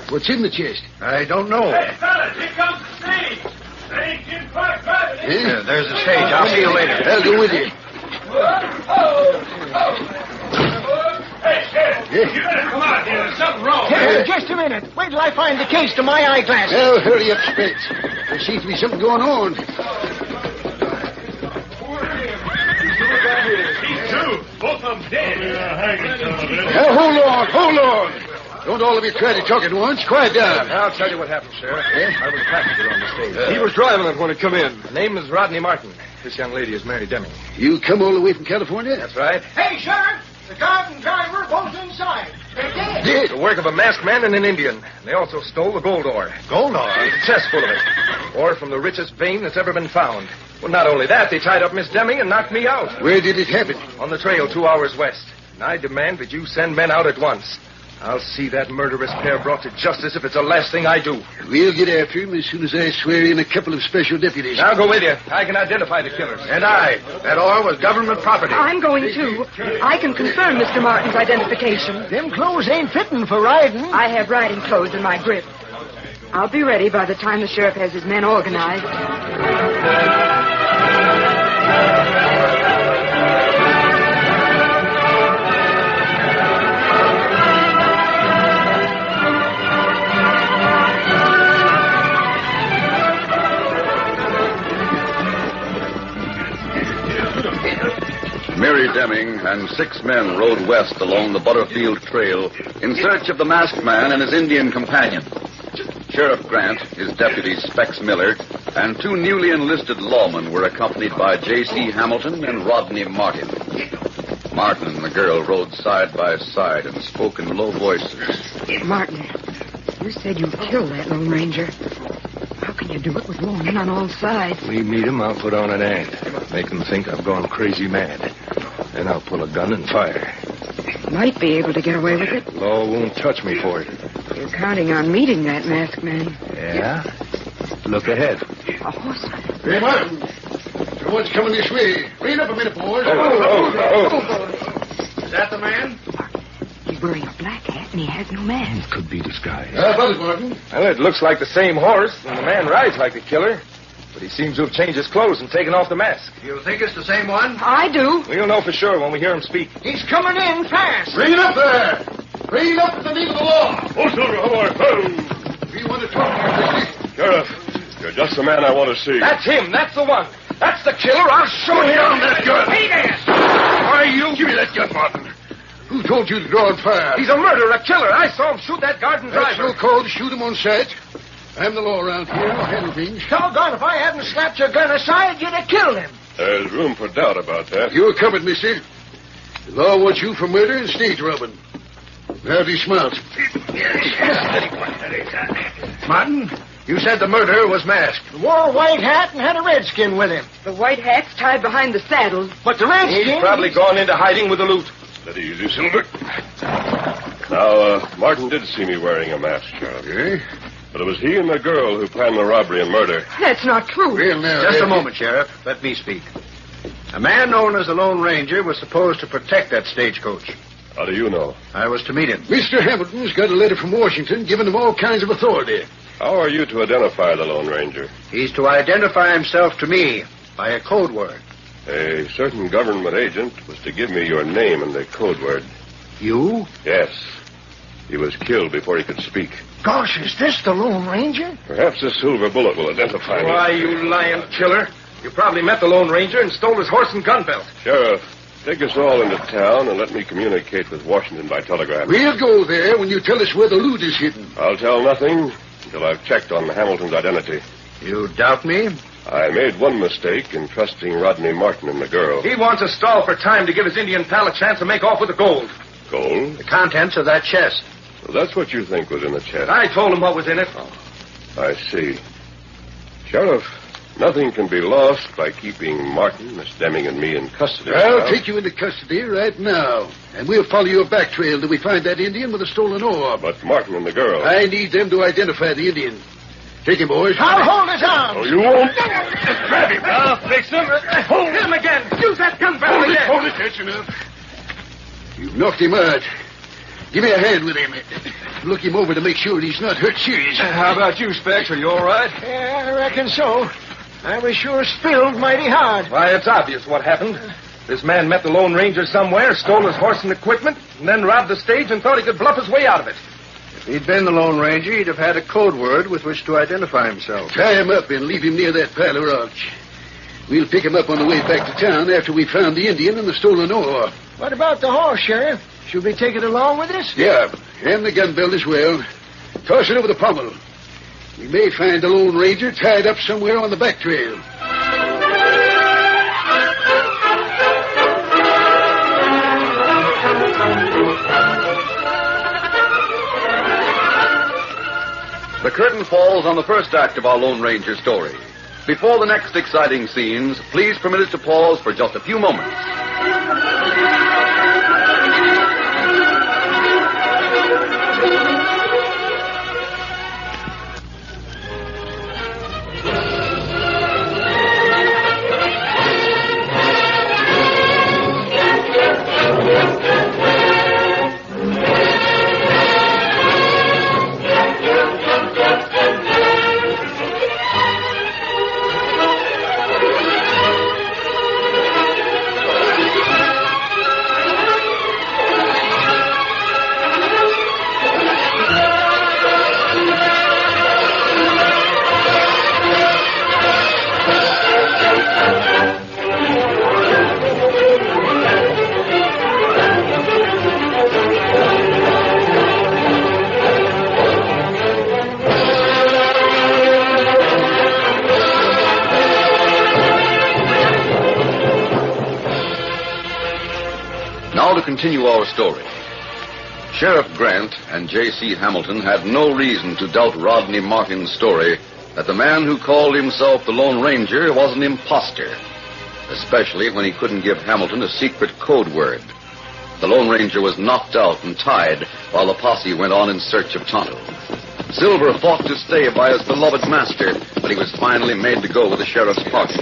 What's in the chest? I don't know. Hey, fellas, here comes the stage. Stage in Clark driving it. Yeah, there's the stage. I'll see you later. I'll go with you. Hey, Sheriff, you better come out here. There's something wrong. Just a minute. Wait till I find the case to my eyeglasses. Well, hurry up, Specs. There seems to be something going on. These two, both of them dead. Now, hold on. Don't all of you try to talk at once. Quiet down. I'll tell you what happened, Sheriff. I was a passenger on the stage. He was driving it when it come in. The name is Rodney Martin. This young lady is Mary Deming. You come all the way from California? That's right. Hey, Sheriff, the garden driver both inside. They're dead. Dead? The work of a masked man and an Indian. They also stole the gold ore. Gold ore? A chest full of it. Ore from the richest vein that's ever been found. Well, not only that, they tied up Miss Deming and knocked me out. Where did it happen? On the trail 2 hours west. And I demand that you send men out at once. I'll see that murderous pair brought to justice if it's the last thing I do. We'll get after him as soon as I swear in a couple of special deputies. I'll go with you. I can identify the killers. And I. That ore was government property. I'm going too. I can confirm Mr. Martin's identification. Them clothes ain't fitting for riding. I have riding clothes in my grip. I'll be ready by the time the sheriff has his men organized. Mary Deming and 6 men rode west along the Butterfield Trail in search of the masked man and his Indian companion. Sheriff Grant, his deputy Specs Miller, and 2 newly enlisted lawmen were accompanied by J.C. Hamilton and Rodney Martin. Martin and the girl rode side by side and spoke in low voices. Martin, you said you'd kill that Lone Ranger. How can you do it with lawmen on all sides? We meet him, I'll put on an ad. Make them think I've gone crazy mad. Then I'll pull a gun and fire. Might be able to get away with it. Law won't touch me for it. You're counting on meeting that masked man. Yeah? Look ahead. A horseman. Hey, Martin. Someone's coming this way. Wait up a minute, boys. Is that the man? He's wearing a black hat and he has no mask. Could be disguised. How about it, Martin? Well, it looks like the same horse, and the man rides like the killer. But he seems to have changed his clothes and taken off the mask. You think it's the same one? I do. We'll know for sure when we hear him speak. He's coming in fast. Bring it up there. Bring it up in the name of the law. Oh, Silver, oh, We want to talk to you, Sheriff, you're just the man I want to see. That's him. That's the one. That's the killer. I'll show Put him. down that gun. Hey there. Why, you give me that gun, Martin. Who told you to draw and fire? He's a murderer, a killer. I saw him shoot that garden That's driver. no call to shoot him on sight. I'm the law around here. I'll handle things. Doggone, if I hadn't slapped your gun aside, you'd have killed him. There's room for doubt about that. You're covered, mister. The law wants you for murder and stage robbing. Now, dismount. Martin, you said the murderer was masked. He wore a white hat and had a redskin with him. The white hat's tied behind the saddle. But the redskin... He's probably gone into hiding with the loot. Steady easy, Silver. Now, Martin did see me wearing a mask, Sheriff. Eh? But it was he and the girl who planned the robbery and murder. That's not true. Well, now... Just a moment, Sheriff. Let me speak. A man known as the Lone Ranger was supposed to protect that stagecoach. How do you know? I was to meet him. Mr. Hamilton's got a letter from Washington giving him all kinds of authority. How are you to identify the Lone Ranger? He's to identify himself to me by a code word. A certain government agent was to give me your name and the code word. You? Yes. He was killed before he could speak. Gosh, is this the Lone Ranger? Perhaps a silver bullet will identify him. Why, you lying killer. You probably met the Lone Ranger and stole his horse and gun belt. Sheriff, take us all into town and let me communicate with Washington by telegraph. We'll go there when you tell us where the loot is hidden. I'll tell nothing until I've checked on Hamilton's identity. You doubt me? I made one mistake in trusting Rodney Martin and the girl. He wants to stall for time to give his Indian pal a chance to make off with the gold. Gold? The contents of that chest. Well, that's what you think was in the chest. I told him what was in it. I see. Sheriff, nothing can be lost by keeping Martin, Miss Deming, and me in custody. I'll take you into custody right now, and we'll follow your back trail till we find that Indian with the stolen ore. But Martin and the girl... I need them to identify the Indian. Take him, boys. I'll hold his arms. Oh, you won't. Grab him. I'll fix him. Hit him again. Use that gun barrel again. Hold it. That's enough. You've knocked him out. Give me a hand with him. Look him over to make sure he's not hurt serious. How about you, Specs? Are you all right? Yeah, I reckon so. I was sure spilled mighty hard. Why, it's obvious what happened. This man met the Lone Ranger somewhere, stole his horse and equipment, and then robbed the stage and thought he could bluff his way out of it. If he'd been the Lone Ranger, he'd have had a code word with which to identify himself. Tie him up and leave him near that pile of rocks. We'll pick him up on the way back to town after we've found the Indian and the stolen ore. What about the horse, Sheriff? Should we take it along with us? Yeah, and the gun belt as well. Toss it over the pommel. We may find the Lone Ranger tied up somewhere on the back trail. The curtain falls on the first act of our Lone Ranger story. Before the next exciting scenes, please permit us to pause for just a few moments. Now to continue our story. Sheriff Grant and J.C. Hamilton had no reason to doubt Rodney Martin's story that the man who called himself the Lone Ranger was an imposter, especially when he couldn't give Hamilton a secret code word. The Lone Ranger was knocked out and tied while the posse went on in search of Tonto. Silver fought to stay by his beloved master, but he was finally made to go with the sheriff's party.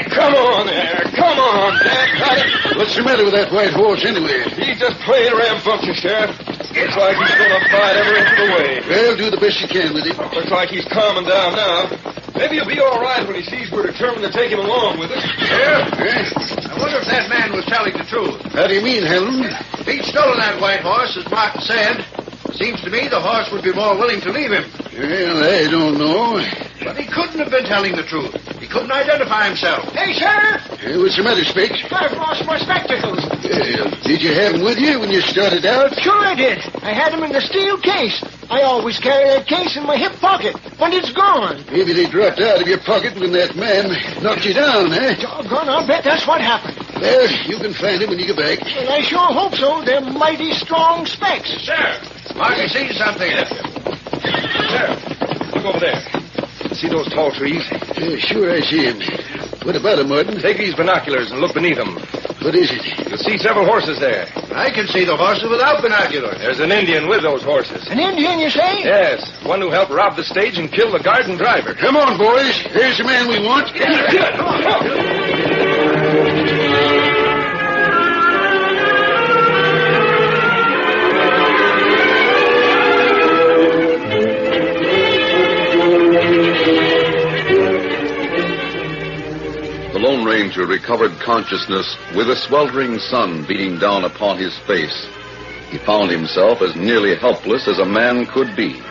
Come on there. Come on, Dad. What's the matter with that white horse, anyway? He's just plain rambunctious, Sheriff. Looks like he's going to fight every inch of the way. Well, do the best you can with him. Looks like he's calming down now. Maybe he'll be all right when he sees we're determined to take him along with us. Sheriff? I wonder if that man was telling the truth. How do you mean, Hamilton? If he'd stolen that white horse, as Martin said, seems to me the horse would be more willing to leave him. Well, I don't know. But he couldn't have been telling the truth. He couldn't identify himself. Hey, Sheriff! What's the matter, Specs? I've lost my spectacles. Did you have them with you when you started out? Sure I did. I had them in the steel case. I always carry that case in my hip pocket, but it's gone. Maybe they dropped out of your pocket when that man knocked you down, eh? Doggone, I'll bet that's what happened. Well, you can find them when you get back. Well, I sure hope so. They're mighty strong specs. Sheriff! Martin sees something. Sheriff, look over there. See those tall trees? Sure, I see him. What about him, Martin? Take these binoculars and look beneath them. What is it? You'll see several horses there. I can see the horses without binoculars. There's an Indian with those horses. An Indian, you say? Yes, one who helped rob the stage and kill the guard and driver. Come on, boys. Here's the man we want. The Lone Ranger recovered consciousness with the sweltering sun beating down upon his face He found himself as nearly helpless as a man could be.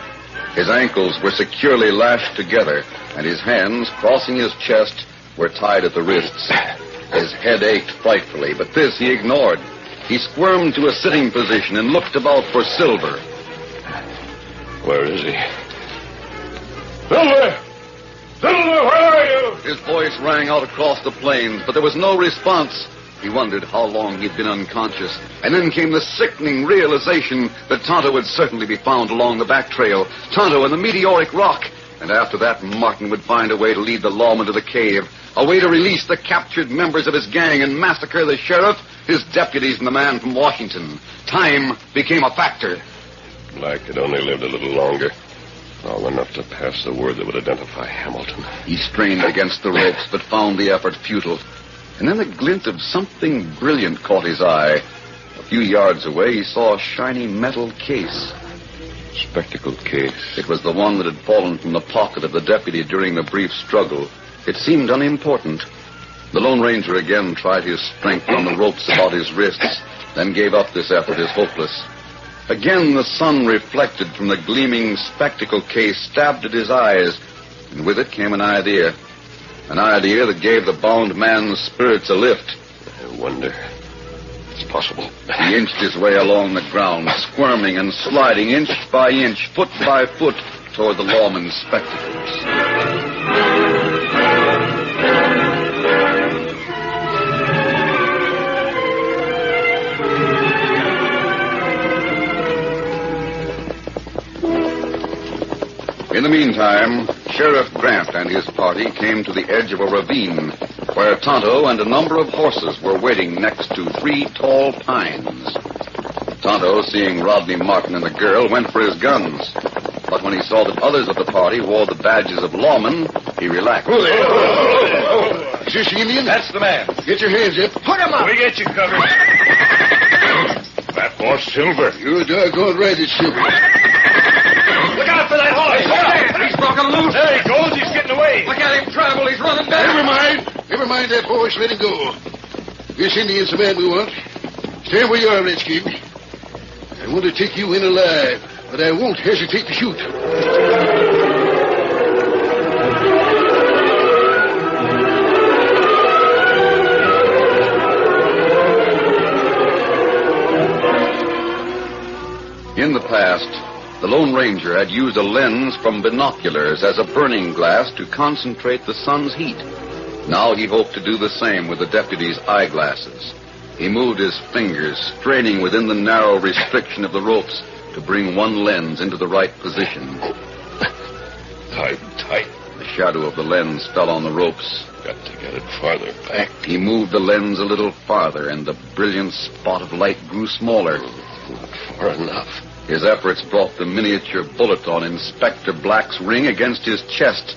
His ankles were securely lashed together, and his hands, crossing his chest, were tied at the wrists. His head ached frightfully, but this he ignored. He squirmed to a sitting position and looked about for Silver. Where is he? Silver! Silver, where are you? His voice rang out across the plains, but there was no response. He wondered how long he'd been unconscious. And then came the sickening realization that Tonto would certainly be found along the back trail. Tonto and the meteoric rock. And after that, Martin would find a way to lead the lawman to the cave. A way to release the captured members of his gang and massacre the sheriff, his deputies, and the man from Washington. Time became a factor. Black had only lived a little longer. Long enough to pass the word that would identify Hamilton. He strained against the ropes, but found the effort futile. And then a glint of something brilliant caught his eye. A few yards away, he saw a shiny metal case. Spectacled case. It was the one that had fallen from the pocket of the deputy during the brief struggle. It seemed unimportant. The Lone Ranger again tried his strength on the ropes about his wrists, then gave up this effort as hopeless. Again, the sun reflected from the gleaming spectacle case stabbed at his eyes, and with it came an idea. An idea that gave the bound man's spirits a lift. I wonder. It's possible. He inched his way along the ground, squirming and sliding inch by inch, foot by foot, toward the lawman's spectacles. In the meantime, Sheriff Grant and his party came to the edge of a ravine where Tonto and a number of horses were waiting next to 3 tall pines. Tonto, seeing Rodney Martin and the girl, went for his guns. But when he saw that others of the party wore the badges of lawmen, he relaxed. Who there? Is this Indian? That's the man. Get your hands up. Put him up! We get you covered. That horse, Silver. You're doggone right, it's Silver. Look out for that horse. He's broken loose. There he goes. He's getting away. Look at him travel. He's running back. Never mind that horse. Let him go. This Indian's the man we want. Stand where you are, Redskin. I want to take you in alive, but I won't hesitate to shoot. In the past, the Lone Ranger had used a lens from binoculars as a burning glass to concentrate the sun's heat. Now he hoped to do the same with the deputy's eyeglasses. He moved his fingers, straining within the narrow restriction of the ropes to bring one lens into the right position. Tight. The shadow of the lens fell on the ropes. Got to get it farther back. He moved the lens a little farther, and the brilliant spot of light grew smaller. Not far enough. His efforts brought the miniature bullet on Inspector Black's ring against his chest.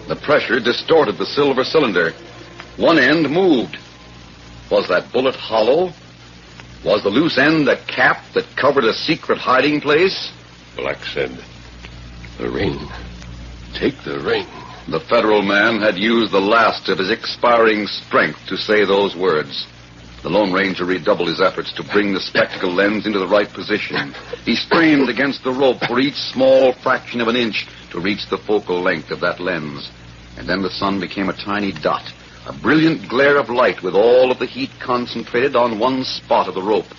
The pressure distorted the silver cylinder. One end moved. Was that bullet hollow? Was the loose end a cap that covered a secret hiding place? Black said, "The ring. Take the ring." The federal man had used the last of his expiring strength to say those words. The Lone Ranger redoubled his efforts to bring the spectacle lens into the right position. He strained against the rope for each small fraction of an inch to reach the focal length of that lens. And then the sun became a tiny dot, a brilliant glare of light with all of the heat concentrated on one spot of the rope.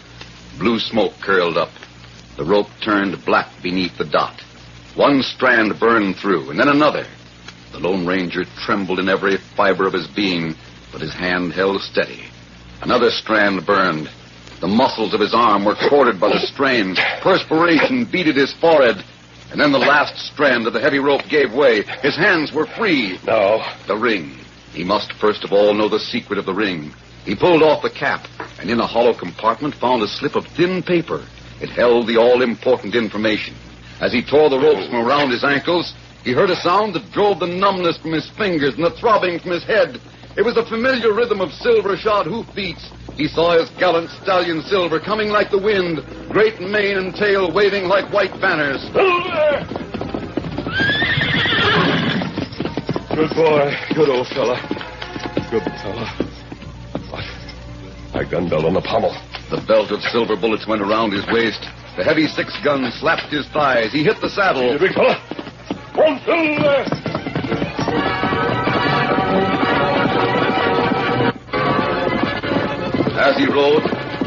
Blue smoke curled up. The rope turned black beneath the dot. One strand burned through, and then another. The Lone Ranger trembled in every fiber of his being, but his hand held steady. Another strand burned. The muscles of his arm were corded by the strain. Perspiration beaded his forehead. And then the last strand of the heavy rope gave way. His hands were free. No. The ring. He must first of all know the secret of the ring. He pulled off the cap, and in a hollow compartment found a slip of thin paper. It held the all-important information. As he tore the ropes from around his ankles, he heard a sound that drove the numbness from his fingers and the throbbing from his head. It was the familiar rhythm of silver-shod hoofbeats. He saw his gallant stallion Silver coming like the wind, great mane and tail waving like white banners. Silver! Good boy. Good old fella. Good fella. What? My gun belt on the pommel. The belt of silver bullets went around his waist. The heavy 6-gun slapped his thighs. He hit the saddle. Big fella. One silver. As he rode,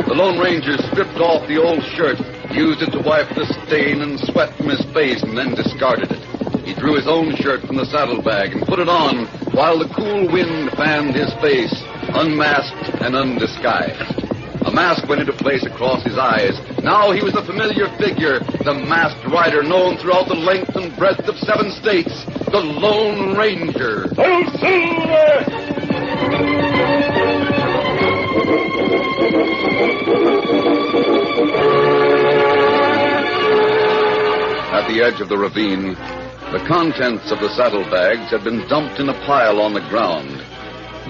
the Lone Ranger stripped off the old shirt, used it to wipe the stain and sweat from his face, and then discarded it. He drew his own shirt from the saddlebag and put it on while the cool wind fanned his face, unmasked and undisguised. A mask went into place across his eyes. Now he was a familiar figure, the masked rider known throughout the length and breadth of 7 states, the Lone Ranger. Oh, Silver! At the edge of the ravine, the contents of the saddlebags had been dumped in a pile on the ground.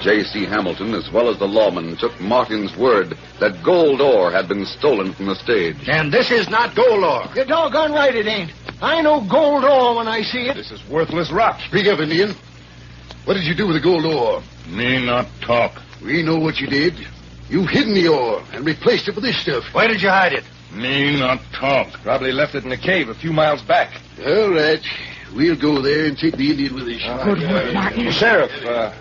J.C. Hamilton, as well as the lawman, took Martin's word that gold ore had been stolen from the stage. And this is not gold ore. You're doggone right it ain't. I know gold ore when I see it. This is worthless rock. Speak up, Indian. What did you do with the gold ore? Me not talk. We know what you did. You've hidden the ore and replaced it with this stuff. Where did you hide it? Me not talk. Probably left it in a cave a few miles back. All right. We'll go there and take the Indian with us. Good work, Martin. Sheriff,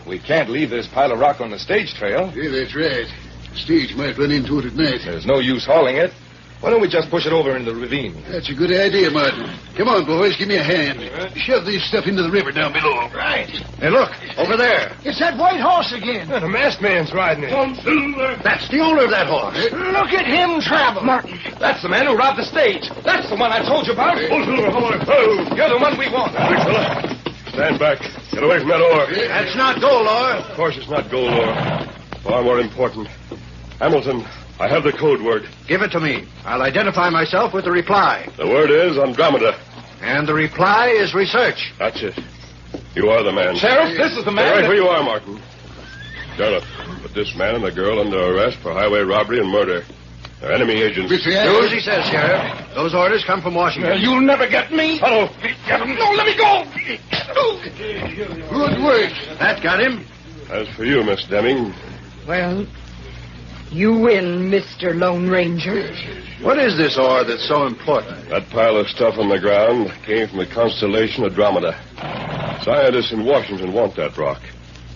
we can't leave this pile of rock on the stage trail. Yeah, that's right. The stage might run into it at night. There's no use hauling it. Why don't we just push it over in the ravine? That's a good idea, Martin. Come on, boys, give me a hand. Shove this stuff into the river down below. Right. Hey, look, over there. It's that white horse again. The masked man's riding it. That's the owner of that horse. Look at him travel. Martin. That's the man who robbed the stage. That's the one I told you about. You're the one we want. Big fella. Stand back. Get away from that ore. That's not gold ore. Of course it's not gold ore. Far more important. Hamilton, I have the code word. Give it to me. I'll identify myself with the reply. The word is Andromeda. And the reply is research. That's it. You are the man. Sheriff, this is the man. Stay right that- where you are, Martin. Sheriff, put this man and the girl under arrest for highway robbery and murder. They're enemy agents. Do as he says, Sheriff. Those orders come from Washington. You'll never get me. Hello. Get him. No, let me go. Good work. That got him. As for you, Miss Deming, Well, you win, Mr. Lone Ranger. What is this ore that's so important? that pile of stuff on the ground came from the constellation Andromeda. Scientists in Washington want that rock.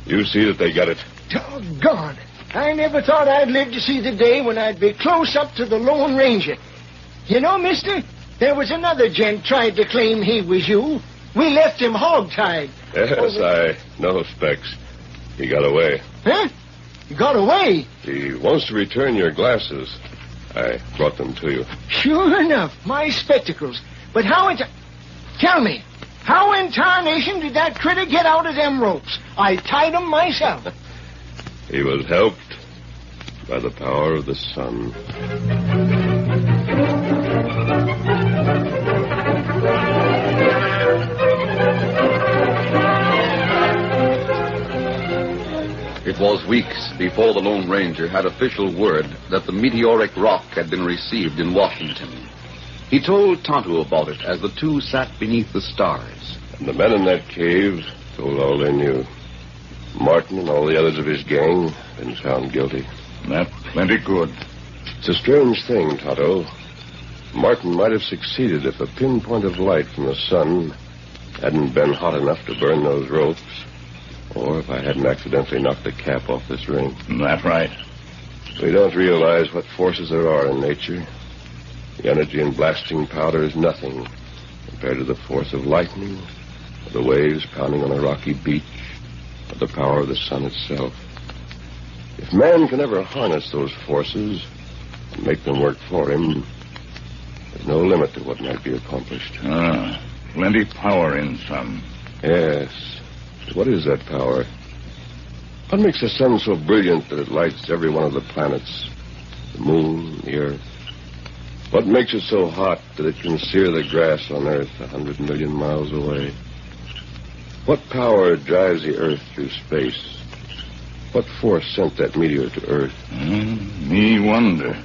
You see that they get it. Doggone. I never thought I'd live to see the day when I'd be close up to the Lone Ranger. You know, mister, there was another gent tried to claim he was you. We left him hog-tied. Yes, I know, Specs. He got away. Huh? You got away? He wants to return your glasses. I brought them to you. Sure enough, my spectacles. But how in... Tell me, how in tarnation did that critter get out of them ropes? I tied them myself. He was helped by the power of the sun. It was weeks before the Lone Ranger had official word that the meteoric rock had been received in Washington. He told Tonto about it as the two sat beneath the stars. And the men in that cave told all they knew. Martin and all the others of his gang had been found guilty. That plenty good. It's a strange thing, Tonto. Martin might have succeeded if a pinpoint of light from the sun hadn't been hot enough to burn those ropes, or if I hadn't accidentally knocked the cap off this ring. That right. We don't realize what forces there are in nature. The energy in blasting powder is nothing compared to the force of lightning, or the waves pounding on a rocky beach, or the power of the sun itself. If man can ever harness those forces and make them work for him, there's no limit to what might be accomplished. Plenty power in sun. Yes. What is that power? What makes the sun so brilliant that it lights every one of the planets? The moon, the earth. What makes it so hot that it can sear the grass on Earth 100 million miles away? What power drives the Earth through space? What force sent that meteor to Earth? Me wonder.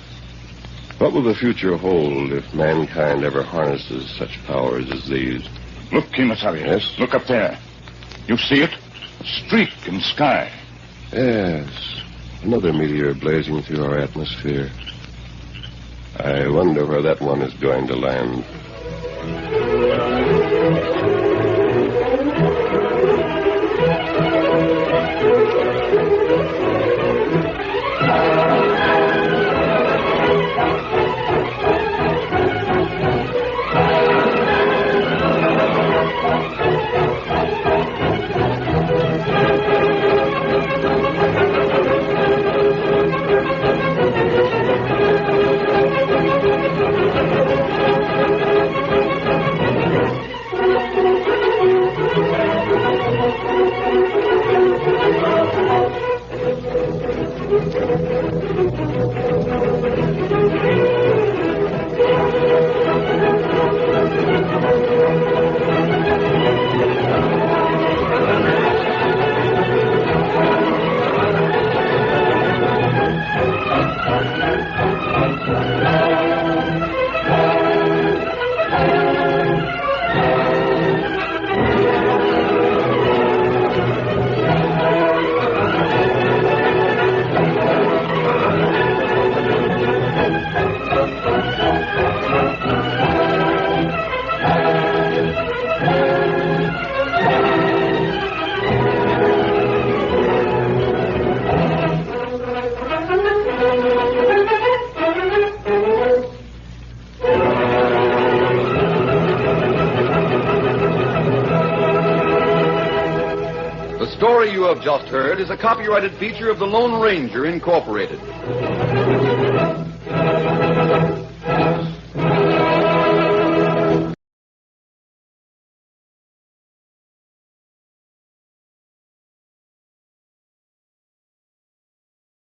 What will the future hold if mankind ever harnesses such powers as these? Look, Kimasabi. Yes? Look up there. You see it? A streak in sky. Yes. Another meteor blazing through our atmosphere. I wonder where that one is going to land. The story you have just heard is a copyrighted feature of the Lone Ranger, Incorporated.